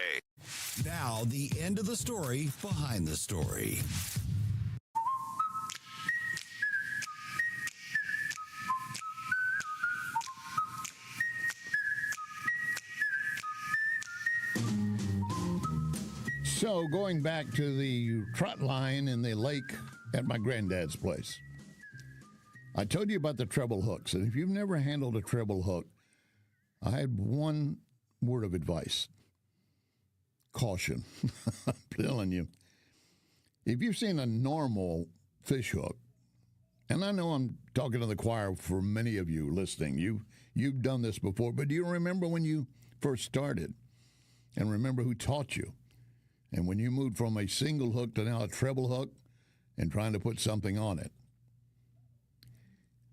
Now, the end of the story behind the story. So, going back to the trot line in the lake at my granddad's place, I told you about the treble hooks, and if you've never handled a treble hook, I had one word of advice. Caution. I'm telling you. If you've seen a normal fish hook, and I know I'm talking to the choir for many of you listening, you've done this before, but do you remember when you first started? And remember who taught you? And when you moved from a single hook to now a treble hook and trying to put something on it?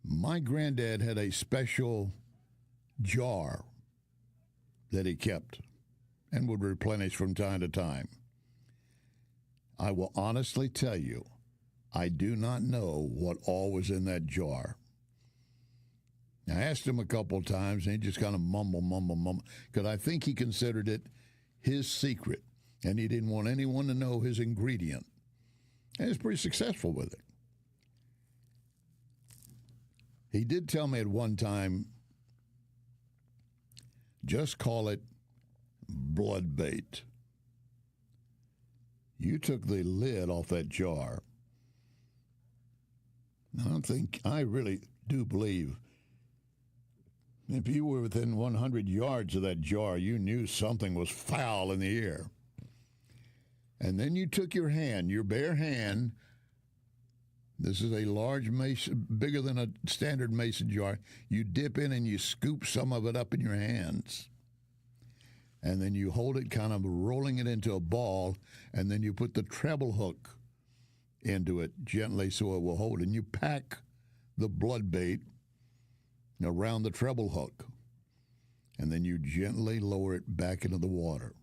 My granddad had a special jar that he kept and would replenish from time to time. I will honestly tell you, I do not know what all was in that jar. I asked him a couple of times, and he just kind of mumble, because I think he considered it his secret, and he didn't want anyone to know his ingredient. And he was pretty successful with it. He did tell me at one time, just call it blood bait. You took the lid off that jar. I really do believe if you were within 100 yards of that jar, you knew something was foul in the air. And then you took your hand, your bare hand. This is a large mason, bigger than a standard mason jar. You dip in and you scoop some of it up in your hands. And then you hold it, kind of rolling it into a ball, and then you put the treble hook into it gently so it will hold. And you pack the blood bait around the treble hook. And then you gently lower it back into the water,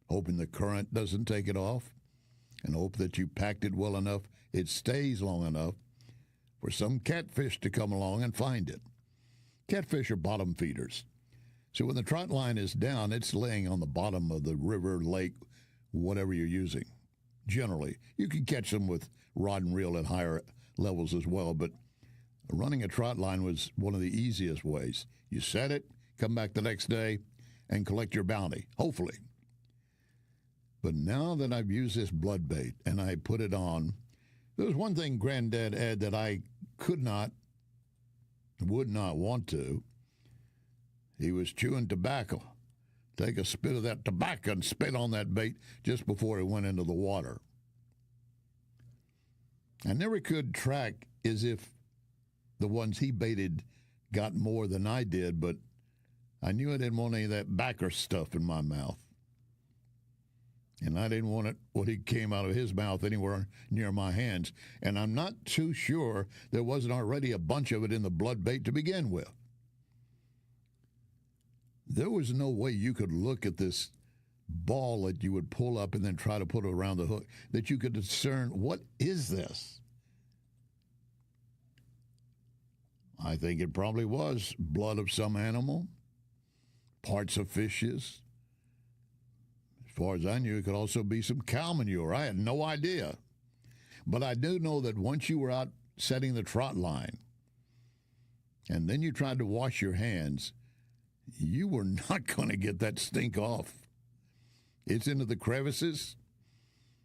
hoping the current doesn't take it off, and hope that you packed it well enough it stays long enough for some catfish to come along and find it. Catfish are bottom feeders. So when the trot line is down, it's laying on the bottom of the river, lake, whatever you're using. Generally, you can catch them with rod and reel at higher levels as well, but running a trot line was one of the easiest ways. You set it, come back the next day, and collect your bounty, hopefully. But now that I've used this blood bait and I put it on, there was one thing Granddad had that I would not want to. He was chewing tobacco. Take a spit of that tobacco and spit on that bait just before it went into the water. I never could track as if the ones he baited got more than I did, but I knew I didn't want any of that backer stuff in my mouth. And I didn't want it, what he came out of his mouth, anywhere near my hands. And I'm not too sure there wasn't already a bunch of it in the blood bait to begin with. There was no way you could look at this ball that you would pull up and then try to put it around the hook, that you could discern, what is this? I think it probably was blood of some animal, parts of fishes. As far as I knew, it could also be some cow manure. I had no idea. But I do know that once you were out setting the trot line, and then you tried to wash your hands, you were not going to get that stink off. It's into the crevices.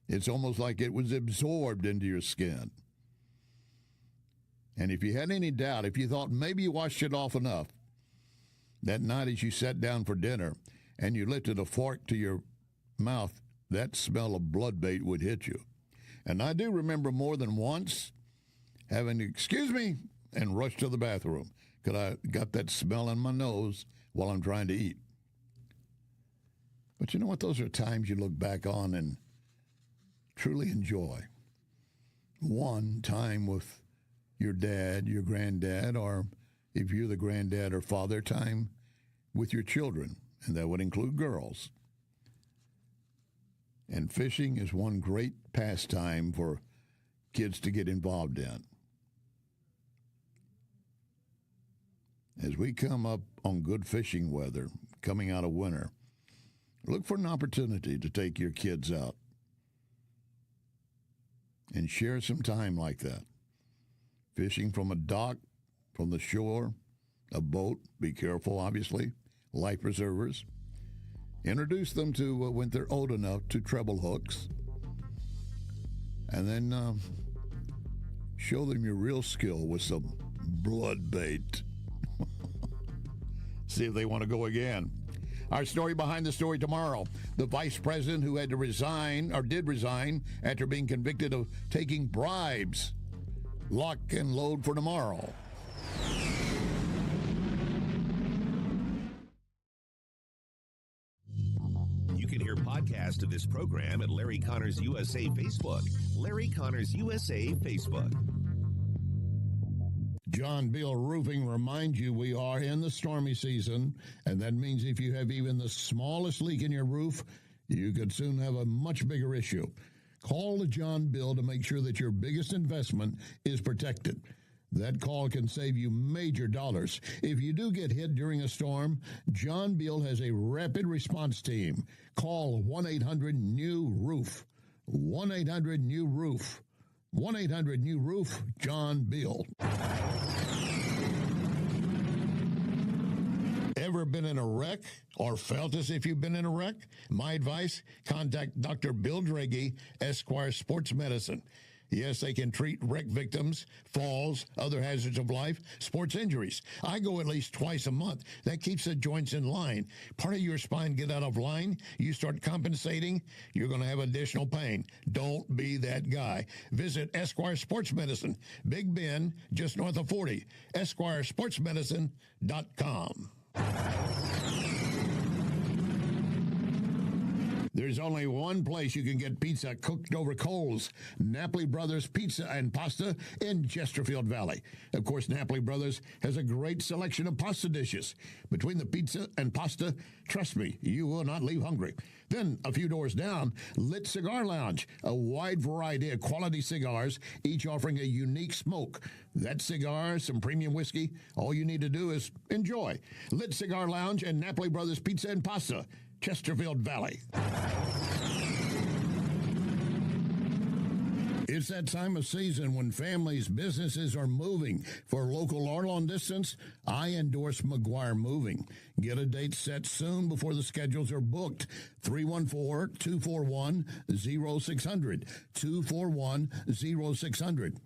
It's almost like it was absorbed into your skin. And if you had any doubt, if you thought maybe you washed it off enough, that night as you sat down for dinner and you lifted a fork to your mouth, that smell of blood bait would hit you. And I do remember more than once having to, excuse me, and rush to the bathroom because I got that smell in my nose while I'm trying to eat. But you know what? Those are times you look back on and truly enjoy. One, time with your dad, your granddad, or if you're the granddad or father, time with your children, and that would include girls. And fishing is one great pastime for kids to get involved in. As we come up on good fishing weather, coming out of winter, look for an opportunity to take your kids out and share some time like that. Fishing from a dock, from the shore, a boat, be careful, obviously, life preservers. Introduce them to, when they're old enough, to treble hooks. And then show them your real skill with some blood bait. See if they want to go again. Our story behind the story tomorrow. The vice president who had to resign, or did resign, after being convicted of taking bribes. Lock and load for tomorrow. You can hear podcasts of this program at Larry Connors USA Facebook. Larry Connors USA Facebook. John Bill Roofing reminds you we are in the stormy season, and that means if you have even the smallest leak in your roof, you could soon have a much bigger issue. Call the John Bill to make sure that your biggest investment is protected. That call can save you major dollars. If you do get hit during a storm, John Bill has a rapid response team. Call 1-800-NEW-ROOF. 1-800-NEW-ROOF. 1-800-NEW-ROOF, John Bill. Ever been in a wreck or felt as if you've been in a wreck? My advice, contact Dr. Bill Draghi, Esquire Sports Medicine. Yes, they can treat wreck victims, falls, other hazards of life, sports injuries. I go at least twice a month. That keeps the joints in line. Part of your spine get out of line, you start compensating, you're going to have additional pain. Don't be that guy. Visit Esquire Sports Medicine, Big Bend, just north of 40, EsquireSportsMedicine.com. There's only one place you can get pizza cooked over coals, Napoli Brothers Pizza and Pasta in Chesterfield Valley. Of course, Napoli Brothers has a great selection of pasta dishes. Between the pizza and pasta, trust me, you will not leave hungry. Then, a few doors down, Lit Cigar Lounge, a wide variety of quality cigars, each offering a unique smoke. That cigar, some premium whiskey, all you need to do is enjoy. Lit Cigar Lounge and Napoli Brothers Pizza and Pasta, Chesterfield Valley. It's that time of season when families, businesses are moving. For local or long distance, I endorse McGuire Moving. Get a date set soon before the schedules are booked. 314-241-0600. 241-0600.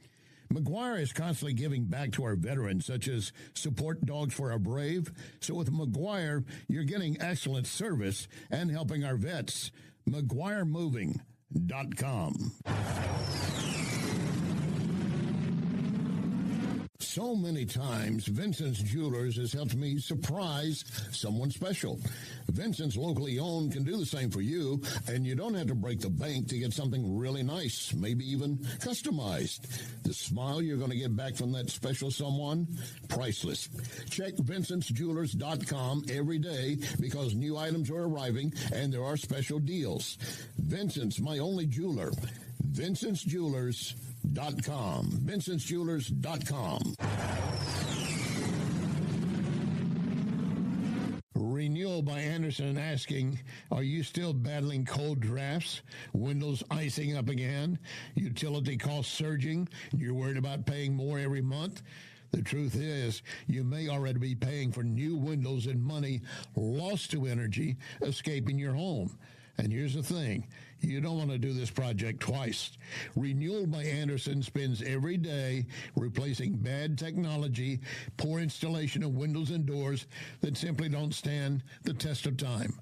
McGuire is constantly giving back to our veterans, such as support dogs for our brave. So with McGuire, you're getting excellent service and helping our vets. McGuireMoving.com. So many times, Vincent's Jewelers has helped me surprise someone special. Vincent's locally owned can do the same for you, and you don't have to break the bank to get something really nice, maybe even customized. The smile you're going to get back from that special someone, priceless. Check VincentsJewelers.com every day because new items are arriving and there are special deals. Vincent's, my only jeweler. VincentsJewelers.com. VincentsJewelers.com. Renewal by Anderson asking, are you still battling cold drafts? Windows icing up again? Utility costs surging? You're worried about paying more every month? The truth is, you may already be paying for new windows and money lost to energy escaping your home. And here's the thing, you don't want to do this project twice. Renewal by Anderson spends every day replacing bad technology, poor installation of windows and doors that simply don't stand the test of time.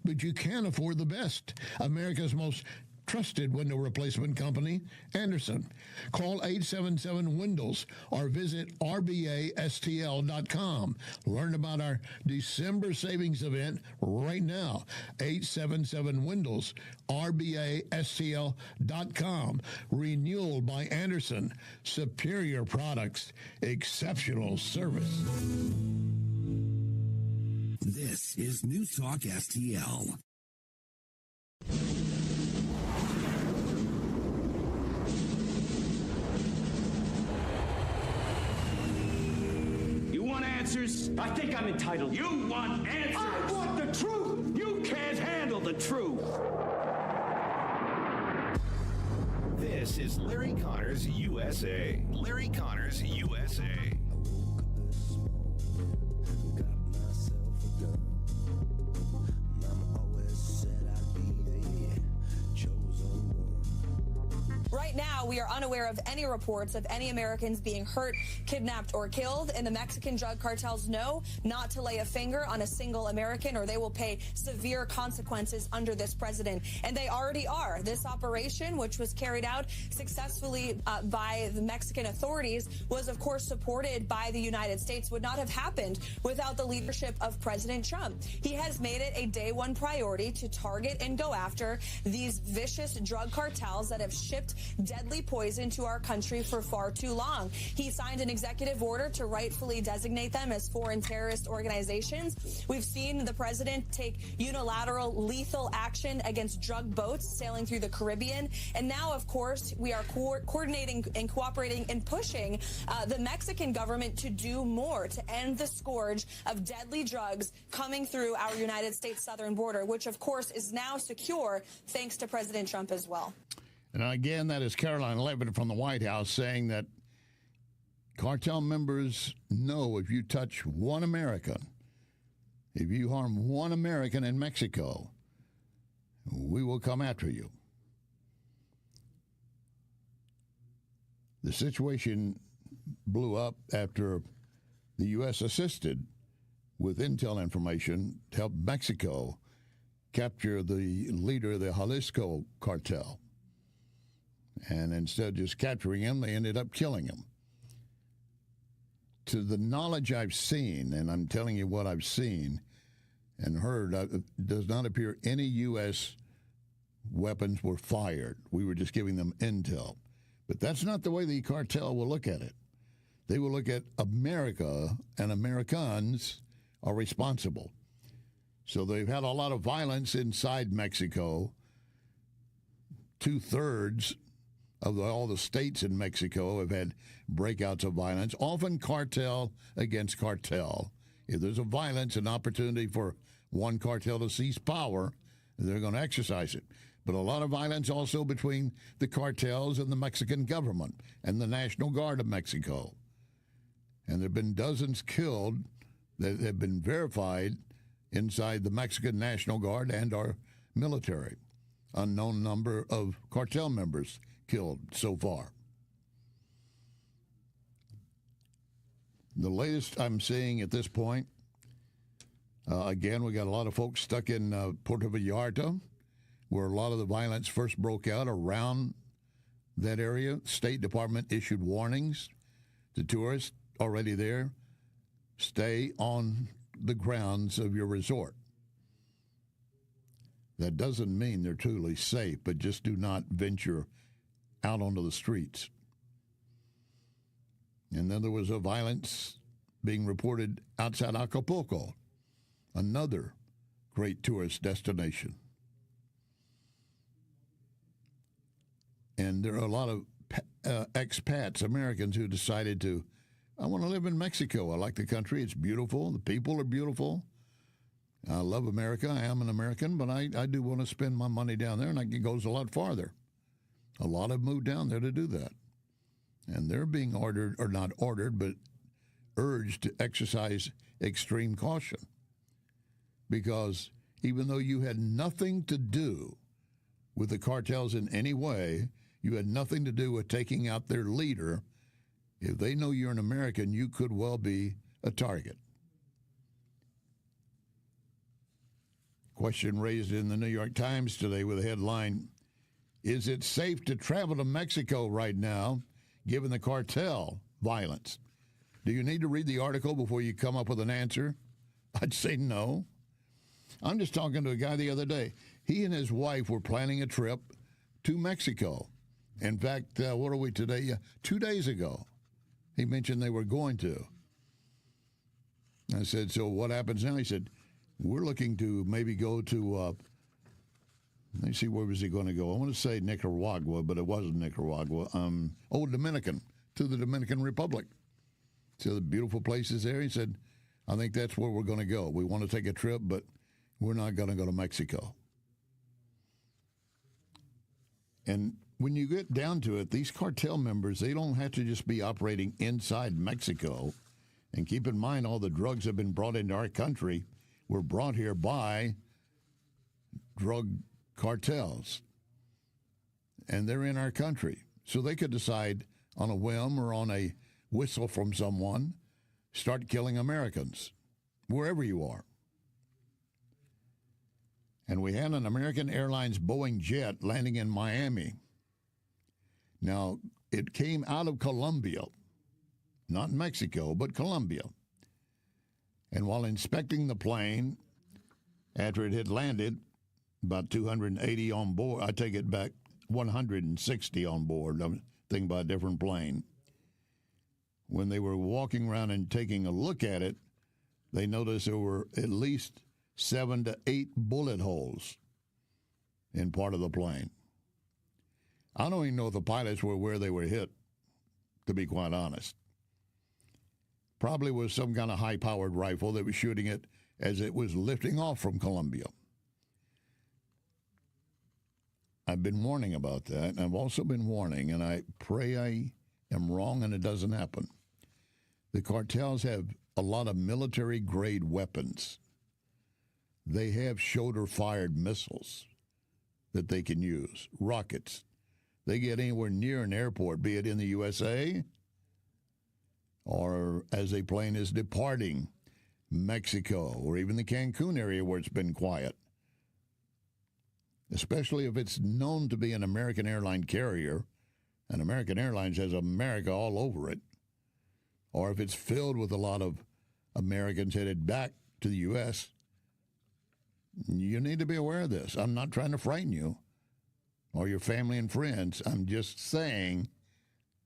But you can afford the best. America's most trusted window replacement company, Anderson. Call 877-WINDOWS or visit rbastl.com. Learn about our December savings event right now. 877-WINDOWS, rbastl.com. Renewal by Anderson. Superior products, exceptional service. This is News Talk STL. Answers? I think I'm entitled. You want answers? I want the truth. You can't handle the truth. This is Larry Connors USA. Larry Connors USA. Right now, we are unaware of any reports of any Americans being hurt, kidnapped, or killed, and the Mexican drug cartels know not to lay a finger on a single American or they will pay severe consequences under this president. And they already are. This operation, which was carried out successfully by the Mexican authorities, was, of course, supported by the United States, would not have happened without the leadership of President Trump. He has made it a day one priority to target and go after these vicious drug cartels that have shipped deadly poison to our country for far too long. He signed an executive order to rightfully designate them as foreign terrorist organizations. We've seen the president take unilateral lethal action against drug boats sailing through the Caribbean. And now, of course, we are coordinating and cooperating and pushing the Mexican government to do more to end the scourge of deadly drugs coming through our United States southern border, which, of course, is now secure thanks to President Trump as well. And again, that is Caroline Levitt from the White House saying that cartel members know if you touch one American, if you harm one American in Mexico, we will come after you. The situation blew up after the U.S. assisted with intel information to help Mexico capture the leader of the Jalisco cartel. And instead of just capturing him, they ended up killing him. To the knowledge I've seen, and I'm telling you what I've seen and heard, does not appear any U.S. weapons were fired. We were just giving them intel. But that's not the way the cartel will look at it. They will look at America, and Americans are responsible. So they've had a lot of violence inside Mexico. 2/3 of all the states in Mexico have had breakouts of violence, often cartel against cartel. If there's a violence, an opportunity for one cartel to seize power, they're going to exercise it. But a lot of violence also between the cartels and the Mexican government and the National Guard of Mexico. And there have been dozens killed that have been verified inside the Mexican National Guard and our military. Unknown number of cartel members killed so far. The latest I'm seeing at this point, again, we got a lot of folks stuck in Puerto Vallarta, where a lot of the violence first broke out around that area. State Department issued warnings to tourists already there, stay on the grounds of your resort. That doesn't mean they're truly safe, but just do not venture out onto the streets. And then there was a violence being reported outside Acapulco, another great tourist destination. And there are a lot of expats, Americans, who decided to, I want to live in Mexico. I like the country. It's beautiful. The people are beautiful. I love America. I am an American, but I do want to spend my money down there, and it goes a lot farther. A lot have moved down there to do that. And they're being ordered, or not ordered, but urged to exercise extreme caution. Because even though you had nothing to do with the cartels in any way, you had nothing to do with taking out their leader, if they know you're an American, you could well be a target. Question raised in the New York Times today with a headline, is it safe to travel to Mexico right now, given the cartel violence? Do you need to read the article before you come up with an answer? I'd say no. I'm just talking to a guy the other day. He and his wife were planning a trip to Mexico. In fact, what are we today? 2 days ago, he mentioned they were going to. I said, so what happens now? He said, we're looking to maybe go to, let me see, where was he going to go? I want to say Nicaragua, but it wasn't Nicaragua. Dominican, to the Dominican Republic. So the beautiful places there. He said, I think that's where we're going to go. We want to take a trip, but we're not going to go to Mexico. And when you get down to it, these cartel members, they don't have to just be operating inside Mexico. And keep in mind, all the drugs have been brought into our country were brought here by drug cartels. And they're in our country. So they could decide on a whim or on a whistle from someone, start killing Americans, wherever you are. And we had an American Airlines Boeing jet landing in Miami. Now, it came out of Colombia, not Mexico, but Colombia. And while inspecting the plane, after it had landed, about 280 on board, I take it back, 160 on board, I'm thinking about a different plane. When they were walking around and taking a look at it, they noticed there were at least 7 to 8 bullet holes in part of the plane. I don't even know if the pilots were where they were hit, to be quite honest. Probably was some kind of high-powered rifle that was shooting it as it was lifting off from Colombia. I've been warning about that, and I've also been warning, and I pray I am wrong and it doesn't happen. The cartels have a lot of military-grade weapons. They have shoulder-fired missiles that they can use, rockets. They get anywhere near an airport, be it in the USA or as a plane is departing Mexico or even the Cancun area where it's been quiet. Especially if it's known to be an American airline carrier, and American Airlines has America all over it, or if it's filled with a lot of Americans headed back to the U.S., you need to be aware of this. I'm not trying to frighten you or your family and friends. I'm just saying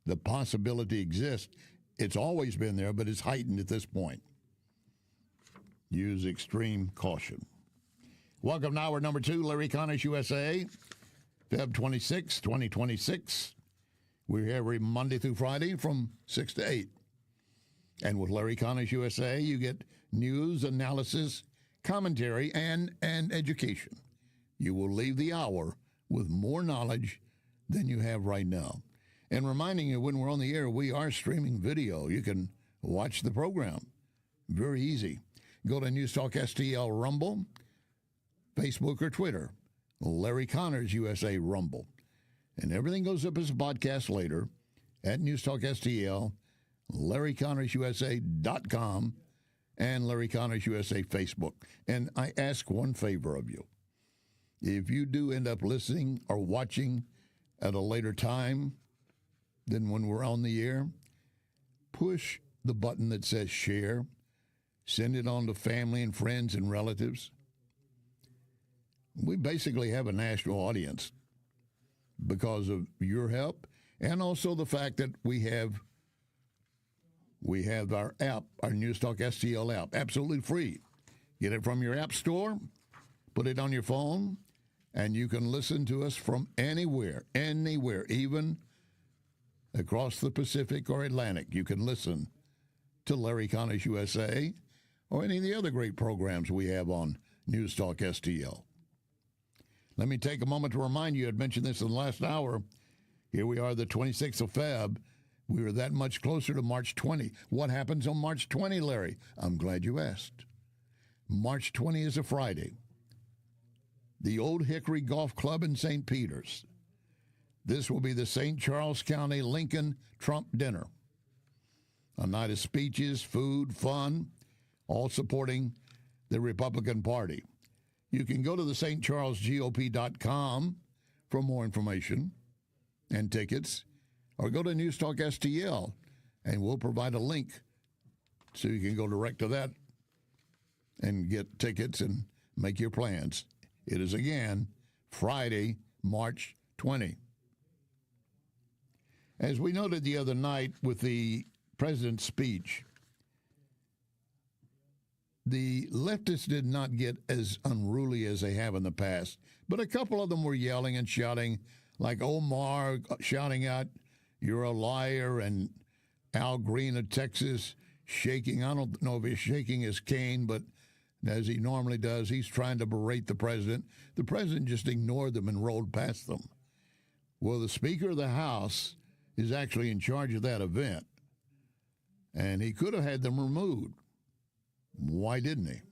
the possibility exists. It's always been there, but it's heightened at this point. Use extreme caution. Welcome to hour number 2, Larry Connors USA, Feb 26, 2026. We're here every Monday through Friday from 6 to 8. And with Larry Connors USA, you get news, analysis, commentary, and education. You will leave the hour with more knowledge than you have right now. And reminding you, when we're on the air, we are streaming video. You can watch the program. Very easy. Go to NewsTalkSTL Rumble, Facebook or Twitter, Larry Connors USA Rumble. And everything goes up as a podcast later at NewsTalkSTL, LarryConnorsUSA.com, and Larry Connors USA Facebook. And I ask one favor of you. If you do end up listening or watching at a later time than when we're on the air, push the button that says share. Send it on to family and friends and relatives. We basically have a national audience because of your help, and also the fact that we have our app, our NewsTalkSTL app, absolutely free. Get it from your app store, put it on your phone, and you can listen to us from anywhere, even across the Pacific or Atlantic. You can listen to Larry Connors USA or any of the other great programs we have on NewsTalkSTL. Let me take a moment to remind you, I'd mentioned this in the last hour. Here we are, the 26th of Feb. We are that much closer to March 20. What happens on March 20, Larry? I'm glad you asked. March 20 is a Friday. The Old Hickory Golf Club in St. Peters. This will be the St. Charles County Lincoln Trump Dinner. A night of speeches, food, fun, all supporting the Republican Party. You can go to the stcharlesgop.com for more information and tickets, or go to NewsTalkSTL, and we'll provide a link so you can go direct to that and get tickets and make your plans. It is, again, Friday, March 20. As we noted the other night with the president's speech, the leftists did not get as unruly as they have in the past, but a couple of them were yelling and shouting, like Omar shouting out, "You're a liar," and Al Green of Texas shaking. I don't know if he's shaking his cane, but as he normally does, he's trying to berate the president. The president just ignored them and rolled past them. Well, the Speaker of the House is actually in charge of that event, and he could have had them removed. Why didn't he?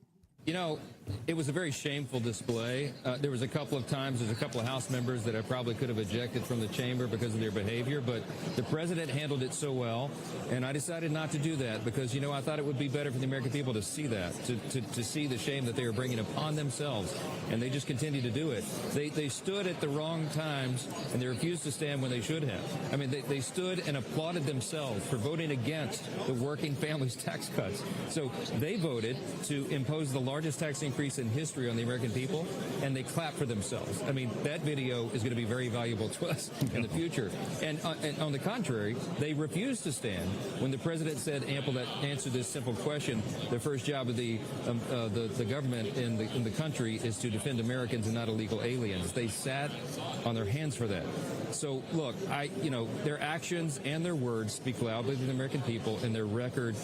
You know, it was a very shameful display. There was a couple of times, there's a couple of House members that I probably could have ejected from the chamber because of their behavior, but the president handled it so well, and I decided not to do that because, you know, I thought it would be better for the American people to see that, to see the shame that they were bringing upon themselves, and they just continue to do it. They stood at the wrong times, and they refused to stand when they should have. I mean, they stood and applauded themselves for voting against the working families' tax cuts. So they voted to impose the largest tax increase in history on the American people, and they clap for themselves. I mean, that video is going to be very valuable to us in the future. And on the contrary, they refused to stand when the president said, answer this simple question: the first job of the government in the country is to defend Americans and not illegal aliens. They sat on their hands for that. So look, their actions and their words speak loudly to the American people, and their record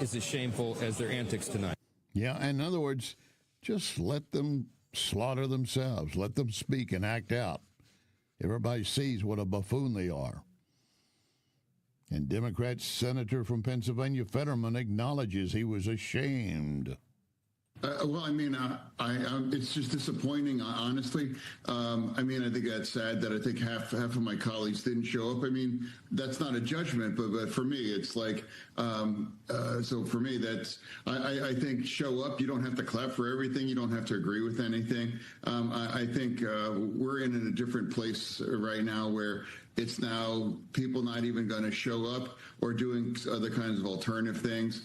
is as shameful as their antics tonight. Yeah, in other words, just let them slaughter themselves. Let them speak and act out. Everybody sees what a buffoon they are. And Democrat Senator from Pennsylvania, Fetterman, acknowledges he was ashamed. Well, I mean, it's just disappointing, honestly. I mean, I think that's sad that I think half of my colleagues didn't show up. I mean, that's not a judgment, but for me, it's like, so for me, that's, I think show up. You don't have to clap for everything. You don't have to agree with anything. I think we're in a different place right now where it's now people not even going to show up or doing other kinds of alternative things.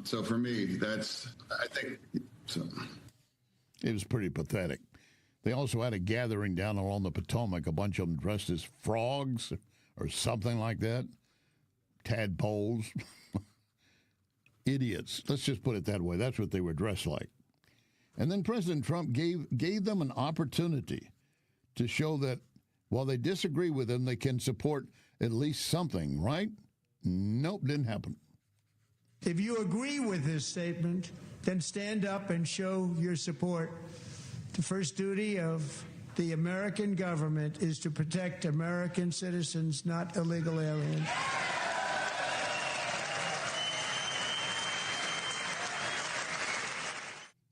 So for me, that's, I think, so. It was pretty pathetic. They also had a gathering down along the Potomac, a bunch of them dressed as frogs or something like that. Tadpoles. Idiots. Let's just put it that way. That's what they were dressed like. And then President Trump gave them an opportunity to show that while they disagree with him, they can support at least something, right? Nope, didn't happen. If you agree with this statement, then stand up and show your support. The first duty of the American government is to protect American citizens, not illegal aliens.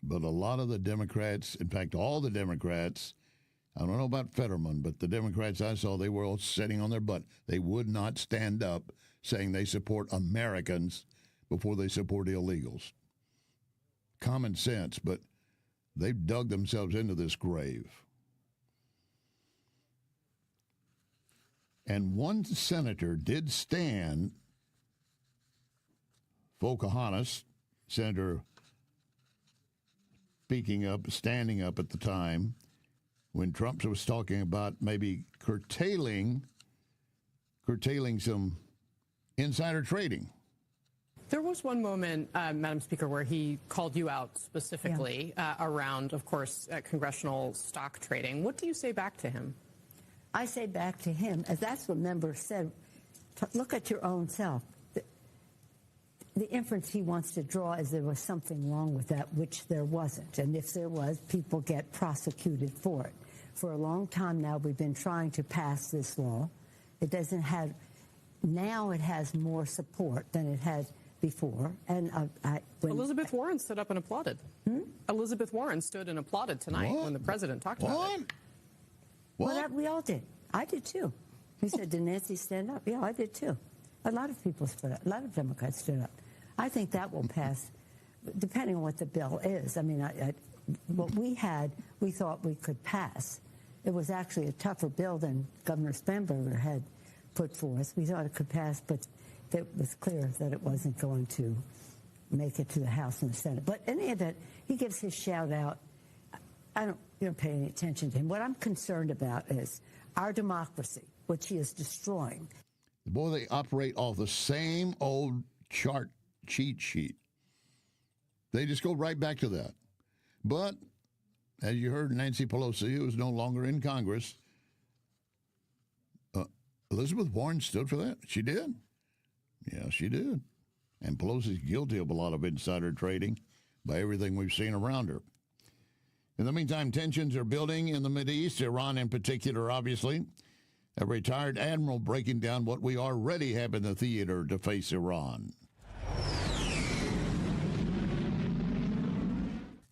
But a lot of the Democrats, in fact, all the Democrats, I don't know about Fetterman, but the Democrats I saw, they were all sitting on their butt. They would not stand up saying they support Americans before they support illegals. Common sense, but they've dug themselves into this grave. And one senator did stand Pocahontas, Senator, standing up at the time when Trump was talking about maybe curtailing some insider trading. There was one moment, Madam Speaker, where he called you out specifically around, of course, congressional stock trading. What do you say back to him? I say back to him, as that's what members said, look at your own self. The inference he wants to draw is there was something wrong with that, which there wasn't. And if there was, people get prosecuted for it. For a long time now, we've been trying to pass this law. It doesn't have, now it has more support than it had before. And Elizabeth Warren stood up and applauded. Elizabeth Warren stood and applauded tonight when the president talked about it. Well, we all did. I did too. He said, did Nancy stand up? Yeah, I did too. A lot of people stood up. A lot of Democrats stood up. I think that will pass, depending on what the bill is. I mean, what we had, we thought we could pass. It was actually a tougher bill than Governor Spanberger had put forth. We thought it could pass, but it was clear that it wasn't going to make it to the House and the Senate. But in any event, he gives his shout out. You don't pay any attention to him. What I'm concerned about is our democracy, which he is destroying. Boy, they operate off the same old cheat sheet. They just go right back to that. But, as you heard, Nancy Pelosi, who is no longer in Congress, Elizabeth Warren stood for that. She did. Yeah, she did. And Pelosi's guilty of a lot of insider trading by everything we've seen around her. In the meantime, tensions are building in the Mideast, Iran in particular, obviously. A retired admiral breaking down what we already have in the theater to face Iran.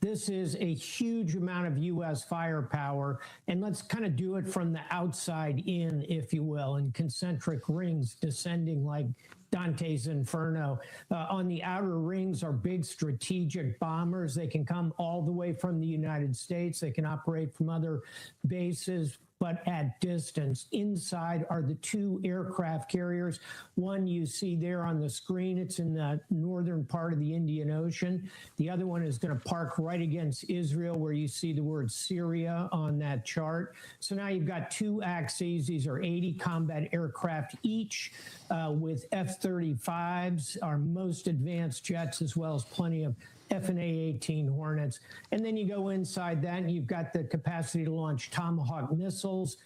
This is a huge amount of U.S. firepower, and let's kind of do it from the outside in, if you will, in concentric rings descending like Dante's Inferno. On the outer rings are big strategic bombers. They can come all the way from the United States. They can operate from other bases, but at distance. Inside are the two aircraft carriers. One you see there on the screen, it's in the northern part of the Indian Ocean. The other one is going to park right against Israel, where you see the word Syria on that chart. So now you've got two axes. These are 80 combat aircraft each, with F-35s, our most advanced jets, as well as plenty of F/A-18 Hornets. And then you go inside that and you've got the capacity to launch Tomahawk missiles.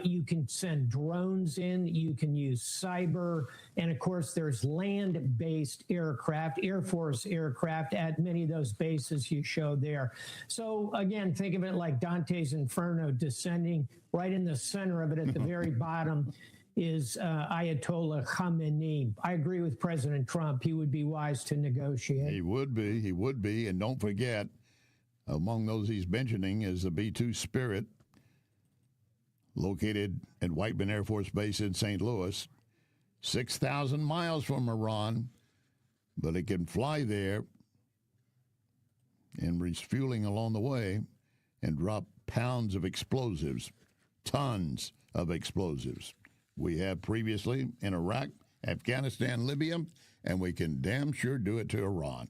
You can send drones in. You can use cyber. And of course, there's land-based aircraft, Air Force aircraft at many of those bases you showed there. So again, think of it like Dante's Inferno descending right in the center of it at the very bottom is Ayatollah Khamenei. I agree with President Trump. He would be wise to negotiate. He would be. And don't forget, among those he's mentioning is the B-2 Spirit, located at Whiteman Air Force Base in St. Louis, 6,000 miles from Iran, but it can fly there and refueling along the way and drop pounds of explosives, tons of explosives. We have previously in Iraq, Afghanistan, Libya, and we can damn sure do it to Iran.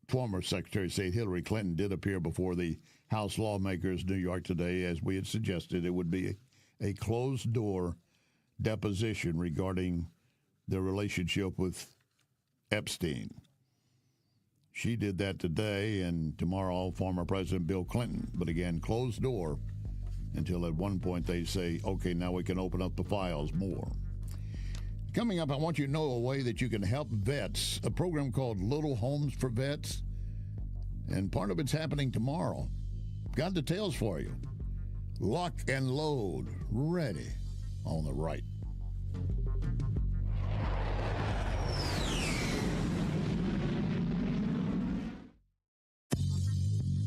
Former Secretary of State Hillary Clinton did appear before the House lawmakers in New York today, as we had suggested. It would be a closed-door deposition regarding their relationship with Epstein. She did that today, and tomorrow, former President Bill Clinton. But again, closed door until at one point they say, okay, now we can open up the files more. Coming up, I want you to know a way that you can help vets, a program called Little Homes for Vets. And part of it's happening tomorrow. Got details for you. Lock and load, ready on the right.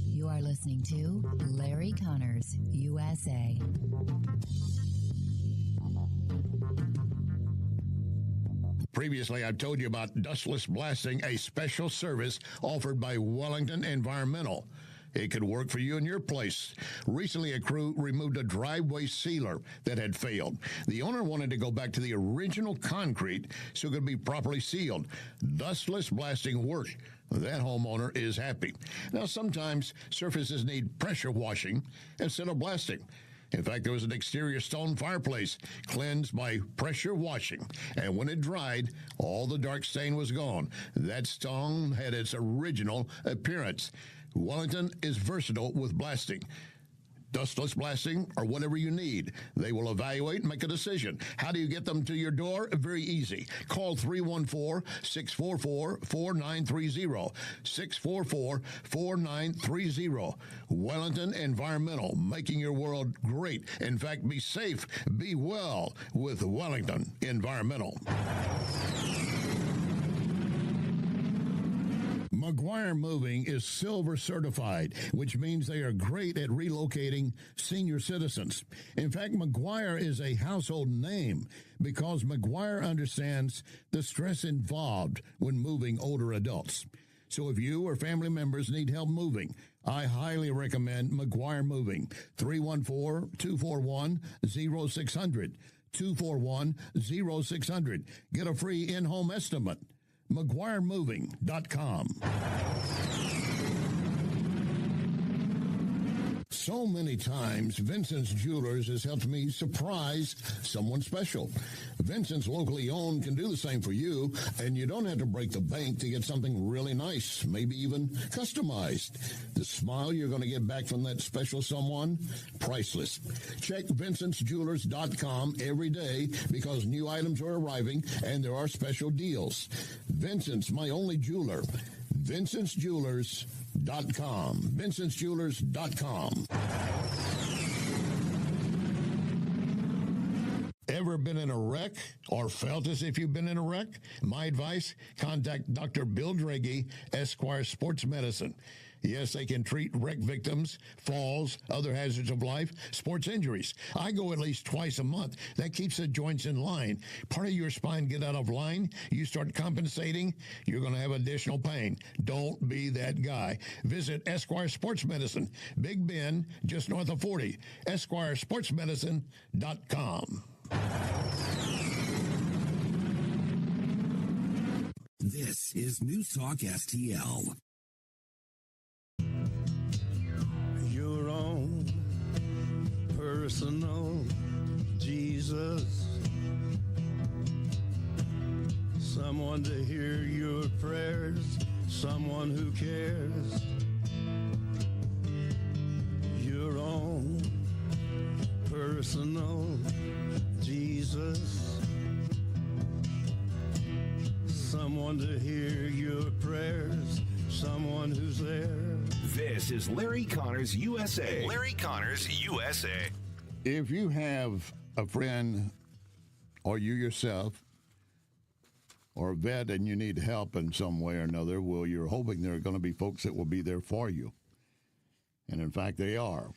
You are listening to Larry Connors, USA. Previously, I've told you about dustless blasting, a special service offered by Wellington Environmental. It could work for you in your place. Recently, a crew removed a driveway sealer that had failed. The owner wanted to go back to the original concrete so it could be properly sealed. Dustless blasting worked. That homeowner is happy. Now, sometimes surfaces need pressure washing instead of blasting. In fact, there was an exterior stone fireplace cleansed by pressure washing, and when it dried, all the dark stain was gone. That stone had its original appearance. Wellington is versatile with blasting. Dustless blasting, or whatever you need. They will evaluate and make a decision. How do you get them to your door? Very easy. Call 314-644-4930. 644-4930. Wellington Environmental, making your world great. In fact, be safe, be well with Wellington Environmental. McGuire Moving is silver certified, which means they are great at relocating senior citizens. In fact, McGuire is a household name because McGuire understands the stress involved when moving older adults. So if you or family members need help moving, I highly recommend McGuire Moving. 314-241-0600. 241-0600. Get a free in-home estimate. McGuireMoving.com. So many times, Vincent's Jewelers has helped me surprise someone special. Vincent's locally owned can do the same for you, and you don't have to break the bank to get something really nice, maybe even customized. The smile you're going to get back from that special someone, priceless. Check Vincent'sJewelers.com every day because new items are arriving and there are special deals. Vincent's, my only jeweler. Vincent'sJewelers.com. Vincent'sJewelers.com. Ever been in a wreck or felt as if you've been in a wreck? My advice, contact Dr. Bill Draghi, Esquire Sports Medicine. Yes, they can treat wreck victims, falls, other hazards of life, sports injuries. I go at least twice a month. That keeps the joints in line. Part of your spine get out of line, you start compensating, you're going to have additional pain. Don't be that guy. Visit Esquire Sports Medicine, Big Bend, just north of 40. EsquireSportsMedicine.com. This is News Talk STL. Your own personal Jesus. Someone to hear your prayers, someone who cares. Your own personal Jesus. Someone to hear your prayers, someone who's there. This is Larry Connors USA. Larry Connors USA. If you have a friend or you yourself or a vet and you need help in some way or another, well, you're hoping there are going to be folks that will be there for you. And in fact, they are.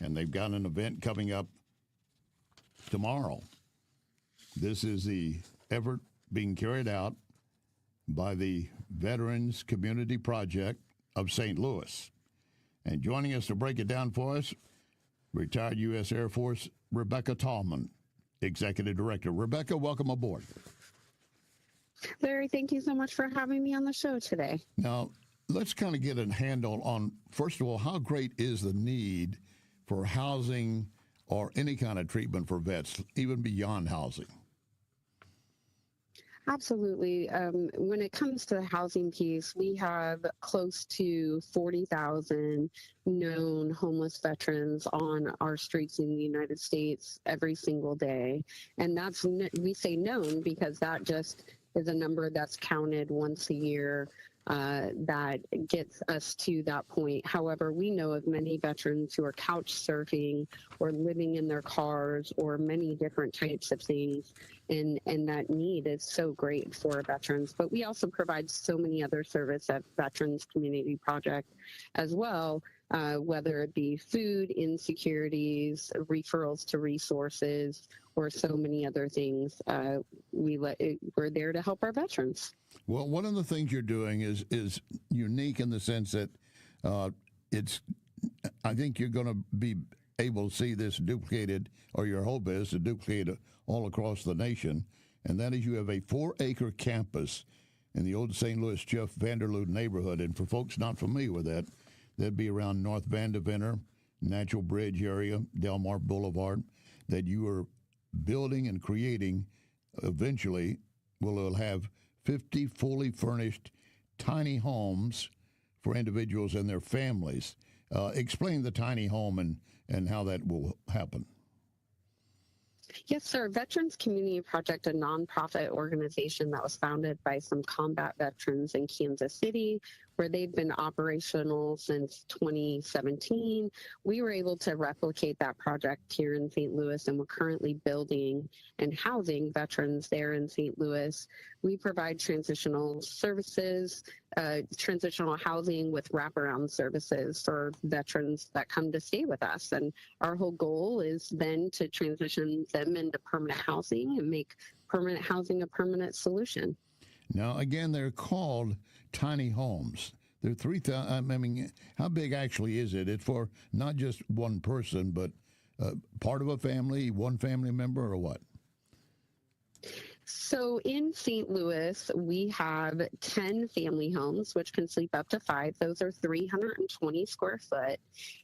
And they've got an event coming up tomorrow. This is the effort being carried out by the Veterans Community Project of St. Louis. And joining us to break it down for us, retired U.S. Air Force Rebecca Tallman, Executive Director. Rebecca, welcome aboard. Larry, thank you so much for having me on the show today. Now, let's kind of get a handle on, first of all, how great is the need for housing or any kind of treatment for vets, even beyond housing? Absolutely. When it comes to the housing piece, we have close to 40,000 known homeless veterans on our streets in the United States every single day. And that's, we say known because that just is a number that's counted once a year. That gets us to that point. However, we know of many veterans who are couch surfing or living in their cars or many different types of things. And that need is so great for veterans. But we also provide so many other services at Veterans Community Project as well, whether it be food insecurities, referrals to resources, or so many other things. We're there to help our veterans. Well, one of the things you're doing is unique in the sense that I think you're going to be able to see this duplicated, or your hope is to duplicate it all across the nation, and that is you have a 4-acre campus in the old St. Louis Jeff Vanderlood neighborhood. And for folks not familiar with that, that'd be around North Vanderventer, Natural Bridge area, Delmar Boulevard, that you are building and creating. Eventually will have 50 fully furnished tiny homes for individuals and their families. Explain the tiny home and how that will happen. Yes, sir. Veterans Community Project, a nonprofit organization that was founded by some combat veterans in Kansas City, where they've been operational since 2017. We were able to replicate that project here in St. Louis, and we're currently building and housing veterans there in St. Louis. We provide transitional services, transitional housing with wraparound services for veterans that come to stay with us. And our whole goal is then to transition them into permanent housing and make permanent housing a permanent solution. Now, again, they're called tiny homes. They're 3,000. I mean, how big actually is it? It's for not just one person, but part of a family, one family member, or what? So in St. Louis, we have 10 family homes, which can sleep up to 5. Those are 320 square foot.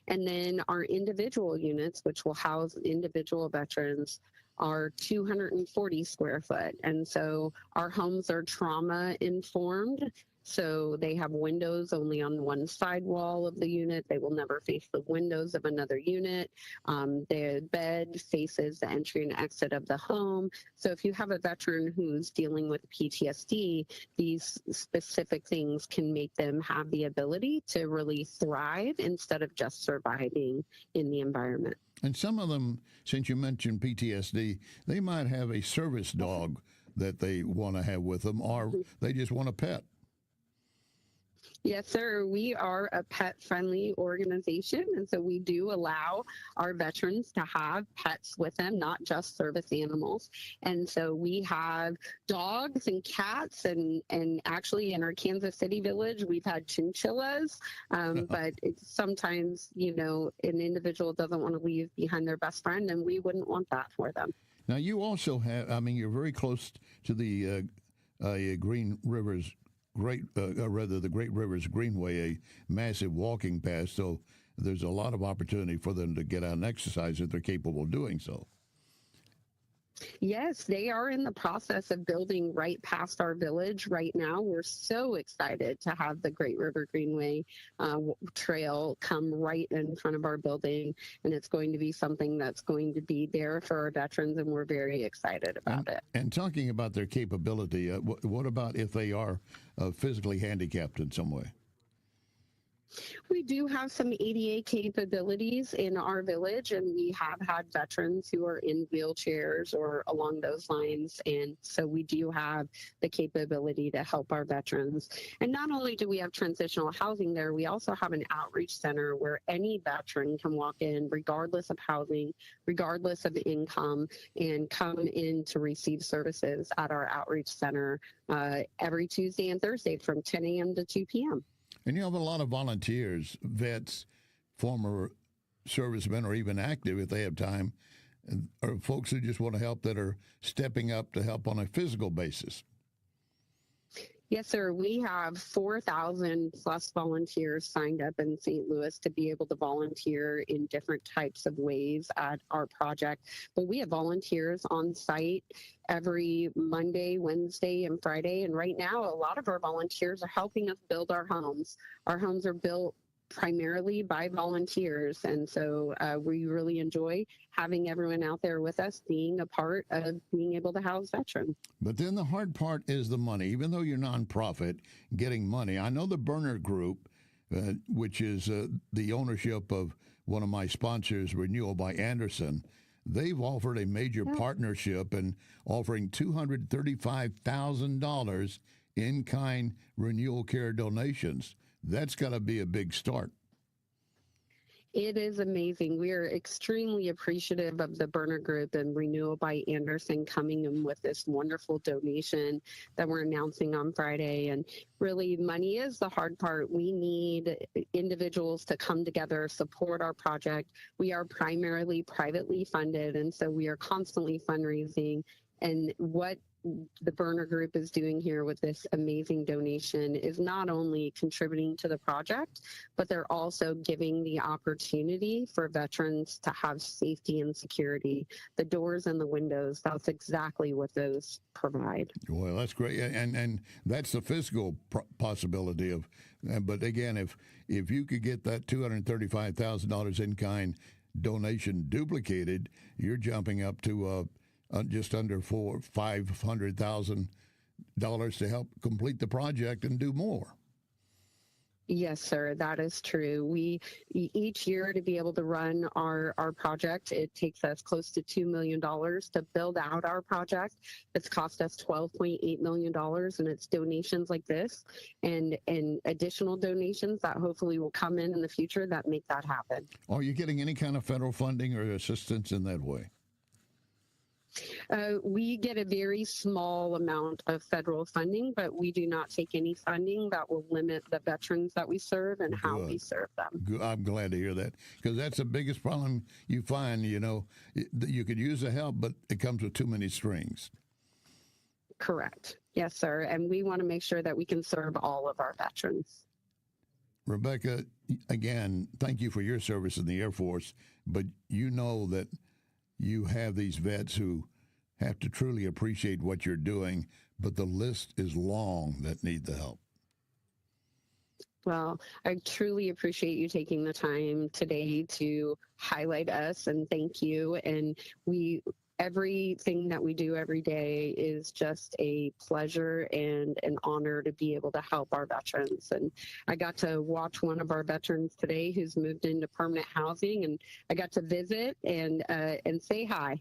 And then our individual units, which will house individual veterans, are 240 square foot. And so our homes are trauma informed. So they have windows only on one side wall of the unit. They will never face the windows of another unit. The bed faces the entry and exit of the home. So if you have a veteran who's dealing with PTSD, these specific things can make them have the ability to really thrive instead of just surviving in the environment. And some of them, since you mentioned PTSD, they might have a service dog that they want to have with them, or they just want a pet. Yes, sir. We are a pet-friendly organization, and so we do allow our veterans to have pets with them, not just service animals. And so we have dogs and cats, and actually in our Kansas City village, we've had chinchillas. But sometimes, an individual doesn't want to leave behind their best friend, and we wouldn't want that for them. Now, you also have, you're very close to the Green Rivers the Great Rivers Greenway, a massive walking path. So there's a lot of opportunity for them to get out and exercise if they're capable of doing so. Yes, they are in the process of building right past our village right now. We're so excited to have the Great River Greenway trail come right in front of our building, and it's going to be something that's going to be there for our veterans, and we're very excited about it. And talking about their capability, what about if they are physically handicapped in some way? We do have some ADA capabilities in our village, and we have had veterans who are in wheelchairs or along those lines. And so we do have the capability to help our veterans. And not only do we have transitional housing there, we also have an outreach center where any veteran can walk in, regardless of housing, regardless of income, and come in to receive services at our outreach center every Tuesday and Thursday from 10 a.m. to 2 p.m. And you have a lot of volunteers, vets, former servicemen, or even active if they have time, or folks who just want to help that are stepping up to help on a physical basis. Yes, sir. We have 4,000 plus volunteers signed up in St. Louis to be able to volunteer in different types of ways at our project. But we have volunteers on site every Monday, Wednesday, and Friday. And right now, a lot of our volunteers are helping us build our homes. Our homes are built primarily by volunteers. And so we really enjoy having everyone out there with us, being a part of being able to house veterans. But then the hard part is the money. Even though you're nonprofit, getting money. I know the Burner Group, which is the ownership of one of my sponsors, Renewal by Anderson, they've offered a major partnership and offering $235,000 in-kind renewal care donations. That's got to be a big start. It is amazing. We are extremely appreciative of the Burner Group and Renewal by Anderson coming in with this wonderful donation that we're announcing on Friday. And really, money is the hard part. We need individuals to come together, support our project. We are primarily privately funded, and so we are constantly fundraising. And what the Burner Group is doing here with this amazing donation is not only contributing to the project, but they're also giving the opportunity for veterans to have safety and security. The doors and the windows, that's exactly what those provide. Well, that's great. And that's the fiscal possibility of, but again, if you could get that $235,000 in kind donation duplicated, you're jumping up to just under $500,000 to help complete the project and do more. Yes, sir, that is true. We each year to be able to run our project, it takes us close to $2 million to build out our project. It's cost us $12.8 million, and it's donations like this and additional donations that hopefully will come in the future that make that happen. Are you getting any kind of federal funding or assistance in that way? We get a very small amount of federal funding, but we do not take any funding that will limit the veterans that we serve and how we serve them. Good. I'm glad to hear that, because that's the biggest problem you find. You know, you could use the help, but it comes with too many strings. Correct. Yes, sir. And we want to make sure that we can serve all of our veterans. Rebecca, again, thank you for your service in the Air Force, but you know that you have these vets who have to truly appreciate what you're doing, but the list is long that need the help. Well, I truly appreciate you taking the time today to highlight us, and thank you. And everything that we do every day is just a pleasure and an honor to be able to help our veterans. And I got to watch one of our veterans today who's moved into permanent housing, and I got to visit and say hi.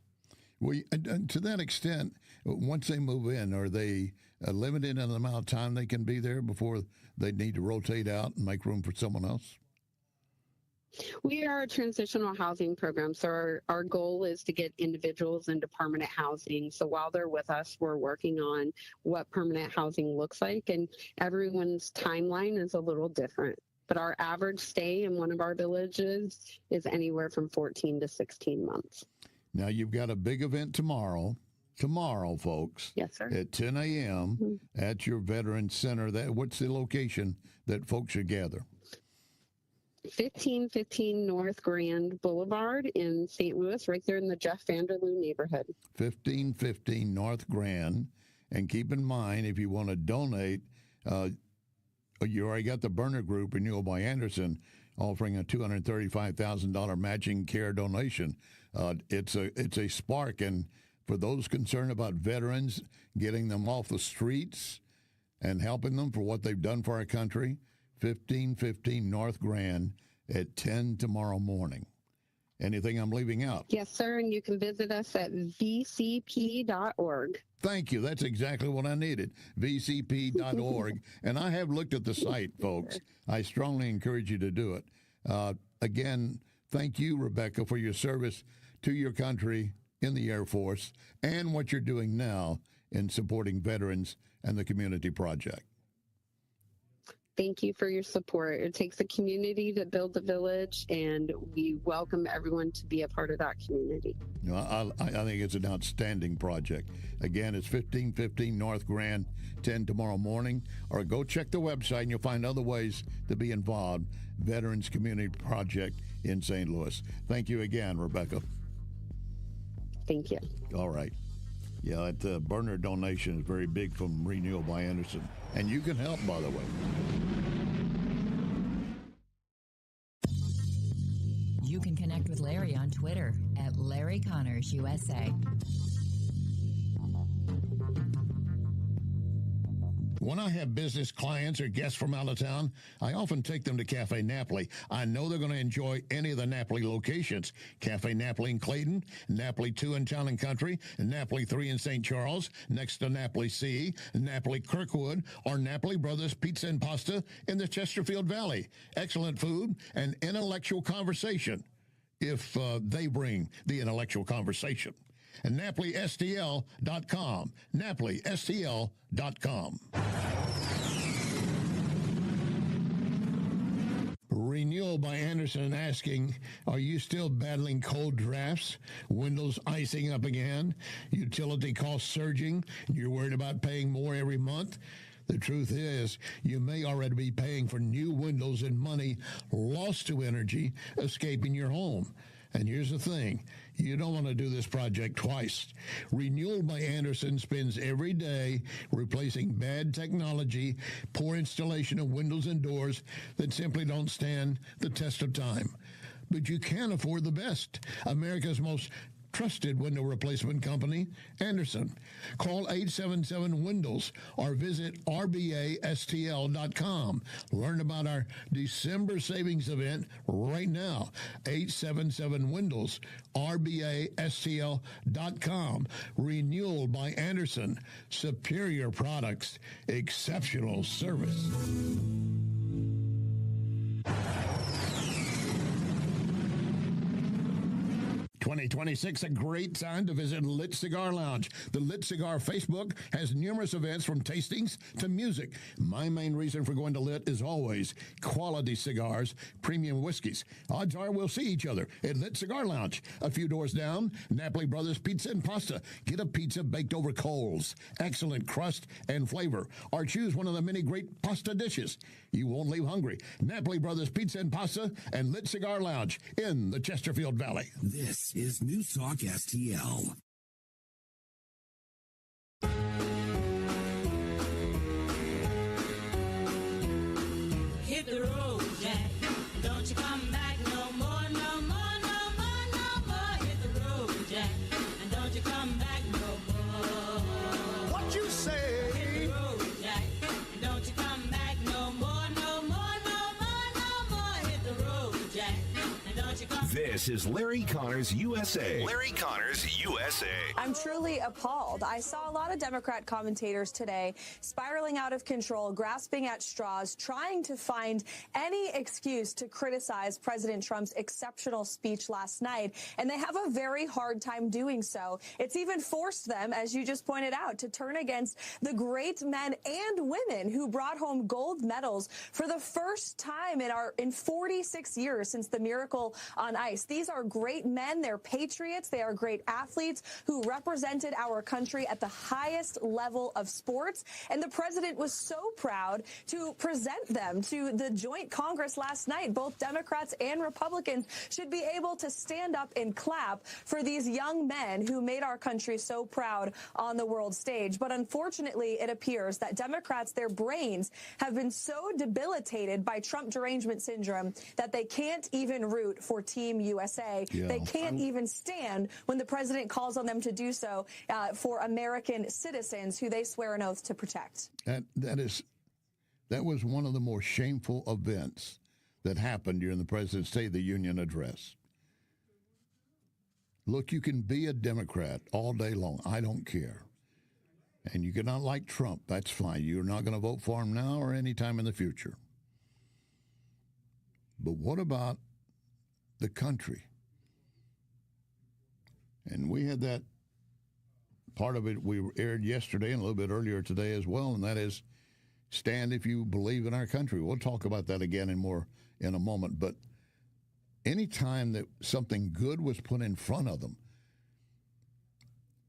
Well, and to that extent, once they move in, are they limited in the amount of time they can be there before they need to rotate out and make room for someone else? We are a transitional housing program, so our goal is to get individuals into permanent housing. So while they're with us, we're working on what permanent housing looks like, and everyone's timeline is a little different. But our average stay in one of our villages is anywhere from 14 to 16 months. Now, you've got a big event tomorrow, folks. Yes, sir. At 10 a.m. At your Veterans Center. What's the location that folks should gather? 1515 North Grand Boulevard in St. Louis, right there in the Jeff Vanderloo neighborhood. 1515 North Grand. And keep in mind, if you want to donate, you already got the Burner Group, Renewal by Anderson, offering a $235,000 matching care donation. It's a spark, and for those concerned about veterans, getting them off the streets and helping them for what they've done for our country, 1515 North Grand at 10 tomorrow morning. Anything I'm leaving out? Yes, sir, and you can visit us at vcp.org. Thank you. That's exactly what I needed, vcp.org. And I have looked at the site, folks. I strongly encourage you to do it. Again, thank you, Rebecca, for your service to your country in the Air Force and what you're doing now in supporting veterans and the community project. Thank you for your support. It takes a community to build the village, and we welcome everyone to be a part of that community. You know, I think it's an outstanding project. Again, it's 1515 North Grand, 10 tomorrow morning. Or go check the website, and you'll find other ways to be involved. Veterans Community Project in St. Louis. Thank you again, Rebecca. Thank you. All right. Yeah, that burner donation is very big from Renewal by Anderson. And you can help, by the way. You can connect with Larry on Twitter at Larry Connors USA. When I have business clients or guests from out of town, I often take them to Cafe Napoli. I know they're going to enjoy any of the Napoli locations. Cafe Napoli in Clayton, Napoli 2 in Town and Country, Napoli 3 in St. Charles, next to Napoli C, Napoli Kirkwood, or Napoli Brothers Pizza and Pasta in the Chesterfield Valley. Excellent food and intellectual conversation, if they bring the intellectual conversation. And NapoliSTL.com. NapoliSTL.com. Renewal by Anderson asking, are you still battling cold drafts? Windows icing up again? Utility costs surging? You're worried about paying more every month? The truth is, you may already be paying for new windows and money lost to energy escaping your home. And here's the thing, you don't want to do this project twice. Renewal by Anderson spends every day replacing bad technology, poor installation of windows and doors that simply don't stand the test of time. But you can afford the best. America's most trusted window replacement company, Anderson. Call 877-WINDOWS or visit rbastl.com. Learn about our December savings event right now. 877-WINDOWS, rbastl.com. Renewal by Anderson. Superior products, exceptional service. 2026, a great time to visit Lit Cigar Lounge. The Lit Cigar Facebook has numerous events from tastings to music. My main reason for going to Lit is always quality cigars, premium whiskeys. Odds are we'll see each other at Lit Cigar Lounge. A few doors down, Napoli Brothers Pizza and Pasta. Get a pizza baked over coals. Excellent crust and flavor. Or choose one of the many great pasta dishes. You won't leave hungry. Napoli Brothers Pizza and Pasta and Lit Cigar Lounge in the Chesterfield Valley. This is News Talk STL. Hit the road, Jack. Don't you come back no more, no more, no more, no more. Hit the road, Jack. And don't you come back no more. What you say? Hit the road, Jack. And don't you come back no more, no more, no more, no more. Hit the road, Jack. And don't you come back. This is Larry Connors USA. Larry Connors USA. I'm truly appalled. I saw a lot of Democrat commentators today spiraling out of control, grasping at straws, trying to find any excuse to criticize President Trump's exceptional speech last night, and they have a very hard time doing so. It's even forced them, as you just pointed out, to turn against the great men and women who brought home gold medals for the first time in 46 years since the Miracle on Ice. These are great men. They're patriots. They are great athletes who represented our country at the highest level of sports. And the president was so proud to present them to the joint Congress last night. Both Democrats and Republicans should be able to stand up and clap for these young men who made our country so proud on the world stage. But unfortunately, it appears that Democrats, their brains have been so debilitated by Trump derangement syndrome that they can't even root for Team USA. Yeah. They can't even stand when the president calls on them to do so for American citizens who they swear an oath to protect. That was one of the more shameful events that happened during the President's State of the Union address. Look, you can be a Democrat all day long. I don't care. And you cannot like Trump. That's fine. You're not going to vote for him now or any time in the future. But what about the country? And we had that part of it we aired yesterday and a little bit earlier today as well, and that is stand if you believe in our country. We'll talk about that again in a moment. But any time that something good was put in front of them,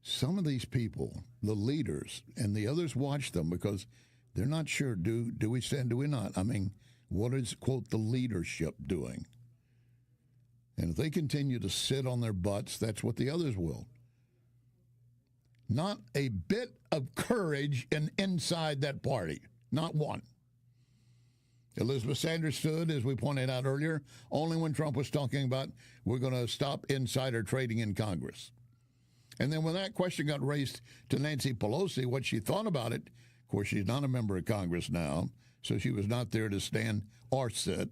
some of these people, the leaders, and the others watch them because they're not sure, do we stand, do we not? I mean, what is, quote, the leadership doing? And if they continue to sit on their butts, that's what the others will. Not a bit of courage inside that party. Not one. Elizabeth Sanders stood, as we pointed out earlier, only when Trump was talking about we're going to stop insider trading in Congress. And then when that question got raised to Nancy Pelosi, what she thought about it, course, she's not a member of Congress now, so she was not there to stand or sit.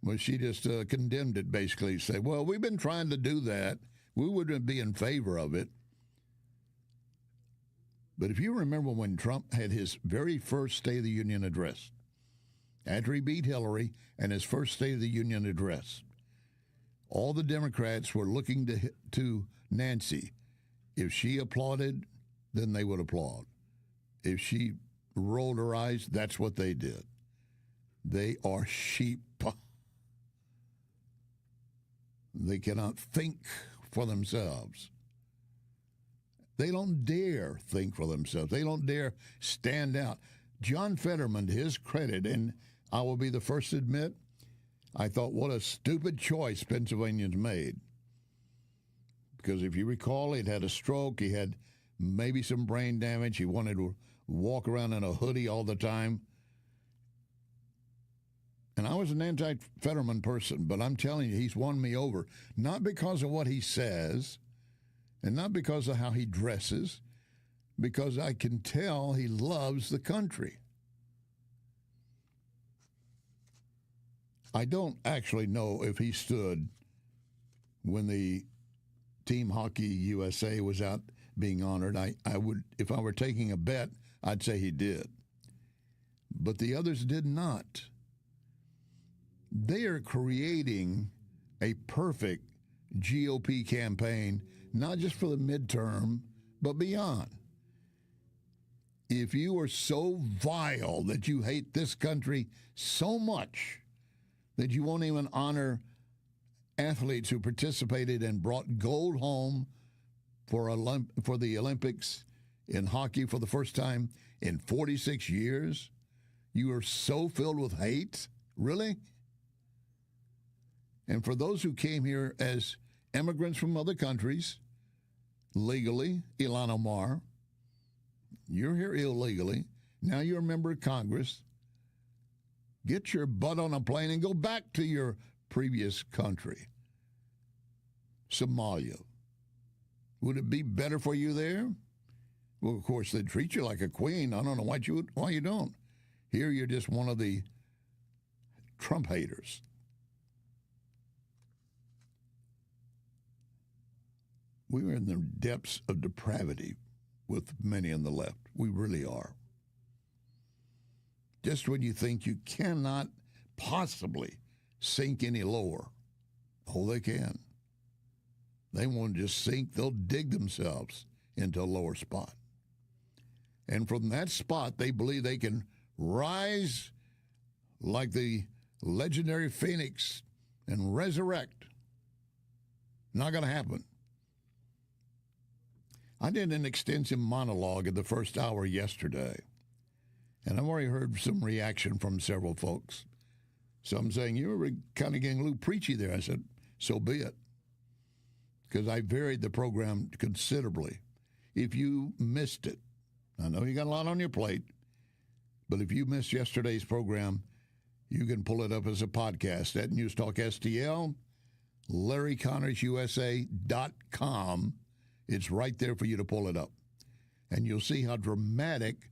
But she just condemned it, basically, say, well, we've been trying to do that. We wouldn't be in favor of it. But if you remember when Trump had his very first State of the Union address, after he beat Hillary and his first State of the Union address, all the Democrats were looking to Nancy. If she applauded, then they would applaud. If she rolled her eyes, that's what they did. They are sheep. They cannot think for themselves. They don't dare think for themselves. They don't dare stand out. John Fetterman, to his credit, and I will be the first to admit, I thought, what a stupid choice Pennsylvanians made. Because if you recall, he'd had a stroke. He had maybe some brain damage. He wanted to walk around in a hoodie all the time. And I was an anti-Fetterman person, but I'm telling you, he's won me over. Not because of what he says, and not because of how he dresses, because I can tell he loves the country. I don't actually know if he stood when the Team Hockey USA was out being honored. I would, if I were taking a bet, I'd say he did. But the others did not. They are creating a perfect GOP campaign, not just for the midterm, but beyond. If you are so vile that you hate this country so much that you won't even honor athletes who participated and brought gold home for the Olympics in hockey for the first time in 46 years, you are so filled with hate? Really? And for those who came here as immigrants from other countries, legally, Ilhan Omar, you're here illegally. Now you're a member of Congress. Get your butt on a plane and go back to your previous country. Somalia. Would it be better for you there? Well, of course, they'd treat you like a queen. I don't know why you don't. Here you're just one of the Trump haters. We are in the depths of depravity with many on the left. We really are. Just when you think you cannot possibly sink any lower, oh, they can. They won't just sink, they'll dig themselves into a lower spot. And from that spot, they believe they can rise like the legendary phoenix and resurrect. Not going to happen. I did an extensive monologue in the first hour yesterday, and I've already heard some reaction from several folks. Some saying, you were kind of getting a little preachy there. I said, so be it, because I varied the program considerably. If you missed it, I know you got a lot on your plate, but if you missed yesterday's program, you can pull it up as a podcast at NewsTalkSTL, LarryConnorsUSA.com. It's right there for you to pull it up. And you'll see how dramatic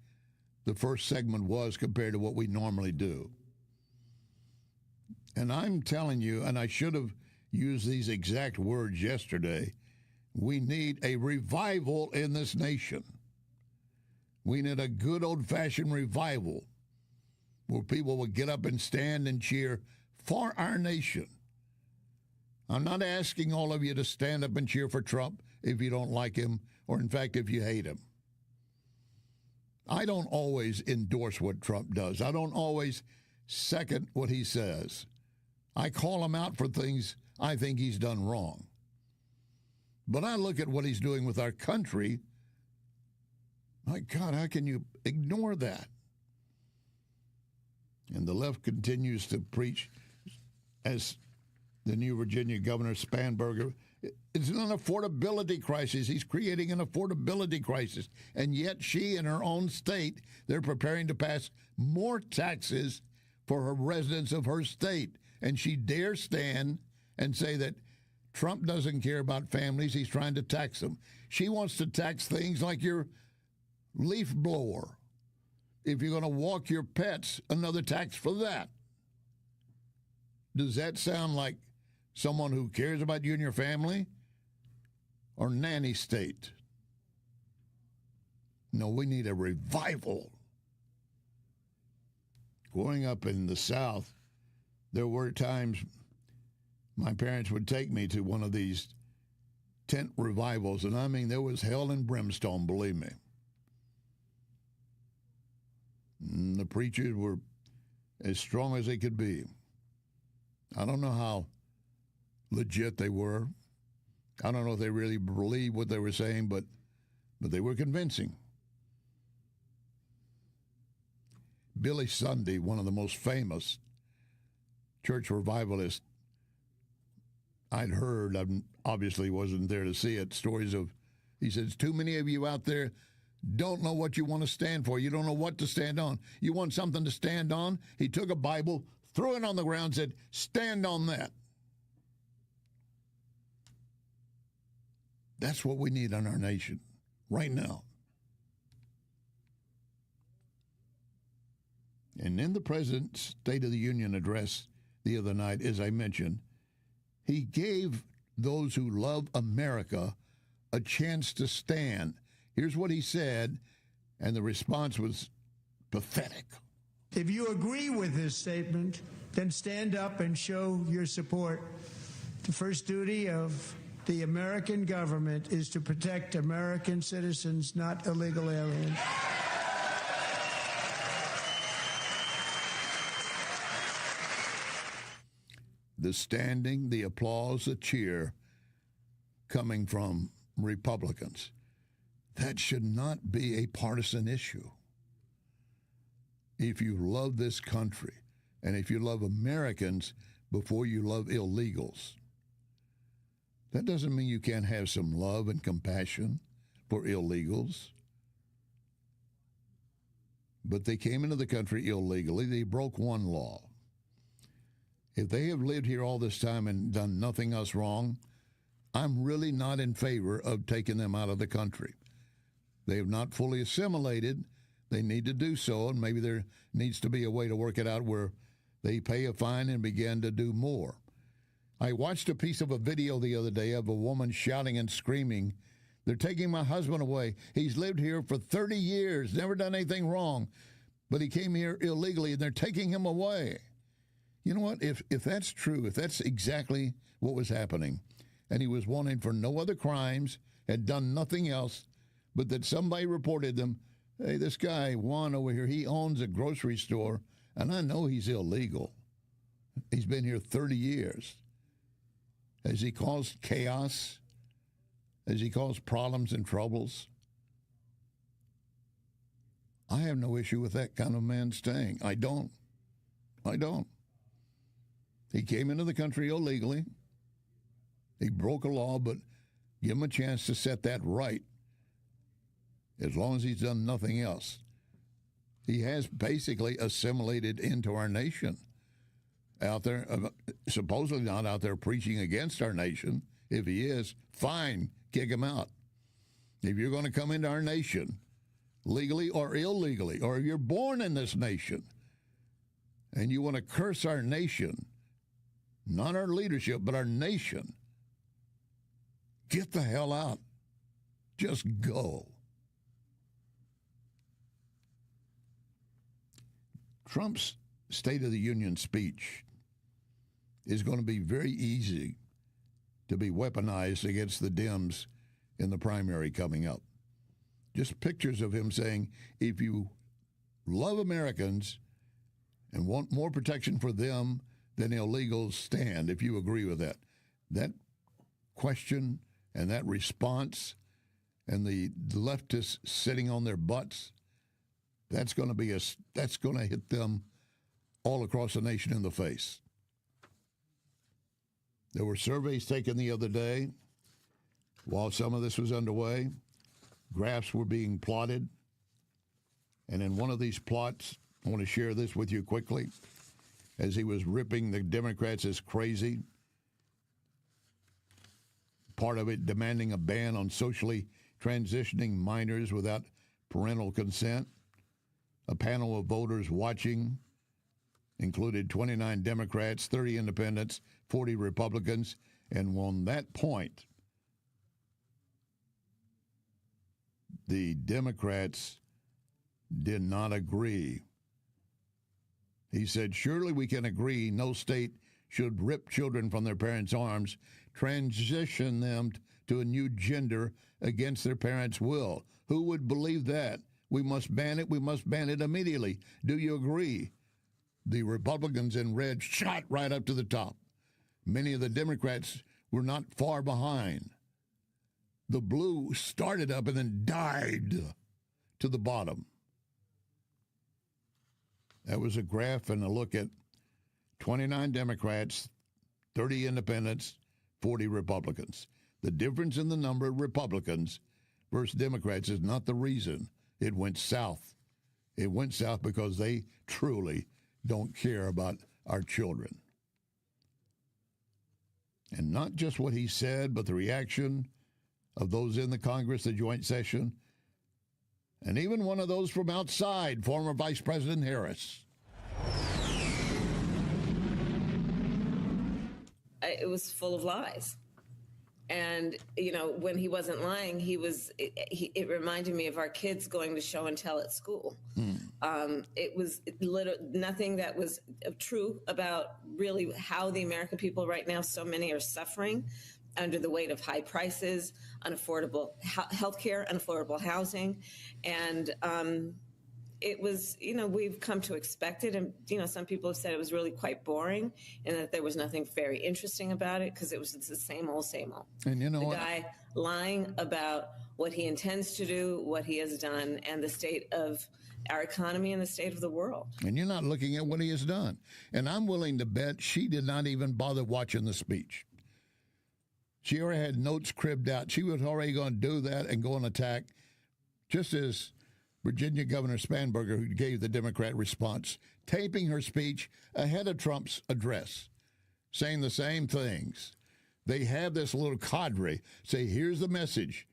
the first segment was compared to what we normally do. And I'm telling you, and I should have used these exact words yesterday, we need a revival in this nation. We need a good old-fashioned revival where people will get up and stand and cheer for our nation. I'm not asking all of you to stand up and cheer for Trump if you don't like him, or in fact, if you hate him. I don't always endorse what Trump does. I don't always second what he says. I call him out for things I think he's done wrong. But I look at what he's doing with our country. My God, how can you ignore that? And the left continues to preach, as the new Virginia Governor Spanberger, it's an affordability crisis. He's creating an affordability crisis. And yet she, in her own state, they're preparing to pass more taxes for her residents of her state. And she dares stand and say that Trump doesn't care about families. He's trying to tax them. She wants to tax things like your leaf blower, if you're going to walk your pets, another tax for that. Does that sound like someone who cares about you and your family? Or nanny state? No, we need a revival. Growing up in the South, there were times my parents would take me to one of these tent revivals, and I mean, there was hell and brimstone, believe me. And the preachers were as strong as they could be. I don't know how legit they were. I don't know if they really believed what they were saying, but they were convincing. Billy Sunday, one of the most famous church revivalists I'd heard, I obviously wasn't there to see it, stories of, he says, too many of you out there don't know what you want to stand for. You don't know what to stand on. You want something to stand on? He took a Bible, threw it on the ground, said, stand on that. That's what we need in our nation right now. And in the President's State of the Union address the other night, as I mentioned, he gave those who love America a chance to stand. Here's what he said, and the response was pathetic. If you agree with this statement, then stand up and show your support. The first duty of the American government is to protect American citizens, not illegal aliens. The standing, the applause, the cheer coming from Republicans. That should not be a partisan issue. If you love this country and if you love Americans before you love illegals, that doesn't mean you can't have some love and compassion for illegals. But they came into the country illegally. They broke one law. If they have lived here all this time and done nothing else wrong, I'm really not in favor of taking them out of the country. They have not fully assimilated. They need to do so, and maybe there needs to be a way to work it out where they pay a fine and begin to do more. I watched a piece of a video the other day of a woman shouting and screaming, they're taking my husband away. He's lived here for 30 years, never done anything wrong, but he came here illegally, and they're taking him away. You know what? If that's true, if that's exactly what was happening, and he was wanted for no other crimes, had done nothing else, but that somebody reported them, hey, this guy, Juan over here, he owns a grocery store, and I know he's illegal. He's been here 30 years. Has he caused chaos? Has he caused problems and troubles? I have no issue with that kind of man staying. I don't. He came into the country illegally. He broke a law, but give him a chance to set that right. As long as he's done nothing else. He has basically assimilated into our nation. Out there, supposedly not out there preaching against our nation. If he is, fine, kick him out. If you're going to come into our nation, legally or illegally, or if you're born in this nation, and you want to curse our nation, not our leadership, but our nation, get the hell out. Just go. Trump's State of the Union speech is going to be very easy to be weaponized against the Dems in the primary coming up. Just pictures of him saying, if you love Americans and want more protection for them than illegals, stand, if you agree with that. That question and that response and the leftists sitting on their butts, that's going to hit them all across the nation in the face. There were surveys taken the other day while some of this was underway. Graphs were being plotted. And in one of these plots, I want to share this with you quickly, as he was ripping the Democrats as crazy. Part of it demanding a ban on socially transitioning minors without parental consent. A panel of voters watching included 29 Democrats, 30 independents, 40 Republicans, and on that point, the Democrats did not agree. He said, surely we can agree no state should rip children from their parents' arms, transition them to a new gender against their parents' will. Who would believe that? We must ban it. We must ban it immediately. Do you agree? The Republicans in red shot right up to the top. Many of the Democrats were not far behind. The blue started up and then died to the bottom. That was a graph and a look at 29 Democrats, 30 independents, 40 Republicans. The difference in the number of Republicans versus Democrats is not the reason it went south. It went south because they truly don't care about our children. And not just what he said, but the reaction of those in the Congress, the joint session, and even one of those from outside, former Vice President Harris. It was full of lies. And, you know, when he wasn't lying, it reminded me of our kids going to show and tell at school. It was nothing that was true about really how the American people right now, so many are suffering under the weight of high prices, unaffordable health care, unaffordable housing. And it was, you know, we've come to expect it. And, you know, some people have said it was really quite boring and that there was nothing very interesting about it because it was the same old, same old. And you know the guy lying about what he intends to do, what he has done, and the state of our economy and the state of the world. And you're not looking at what he has done. And I'm willing to bet she did not even bother watching the speech. She already had notes cribbed out. She was already going to do that and go and attack, just as Virginia Governor Spanberger, who gave the Democrat response, taping her speech ahead of Trump's address, saying the same things. They have this little cadre say, here's the message.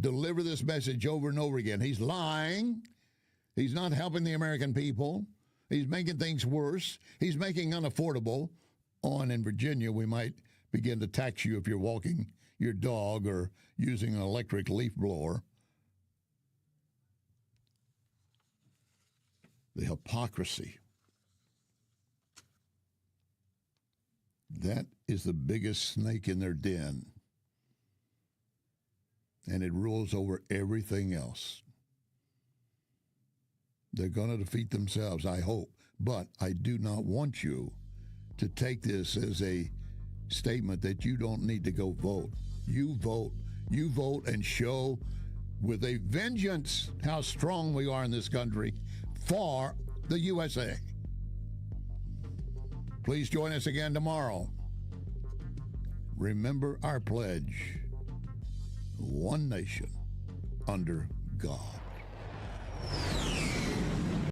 Deliver this message over and over again. He's lying. He's not helping the American people. He's making things worse. He's making unaffordable. On in Virginia, we might begin to tax you if you're walking your dog or using an electric leaf blower. The hypocrisy. That is the biggest snake in their den. And it rules over everything else. They're going to defeat themselves, I hope. But I do not want you to take this as a statement that you don't need to go vote. You vote. You vote and show with a vengeance how strong we are in this country for the USA. Please join us again tomorrow. Remember our pledge: one nation under God.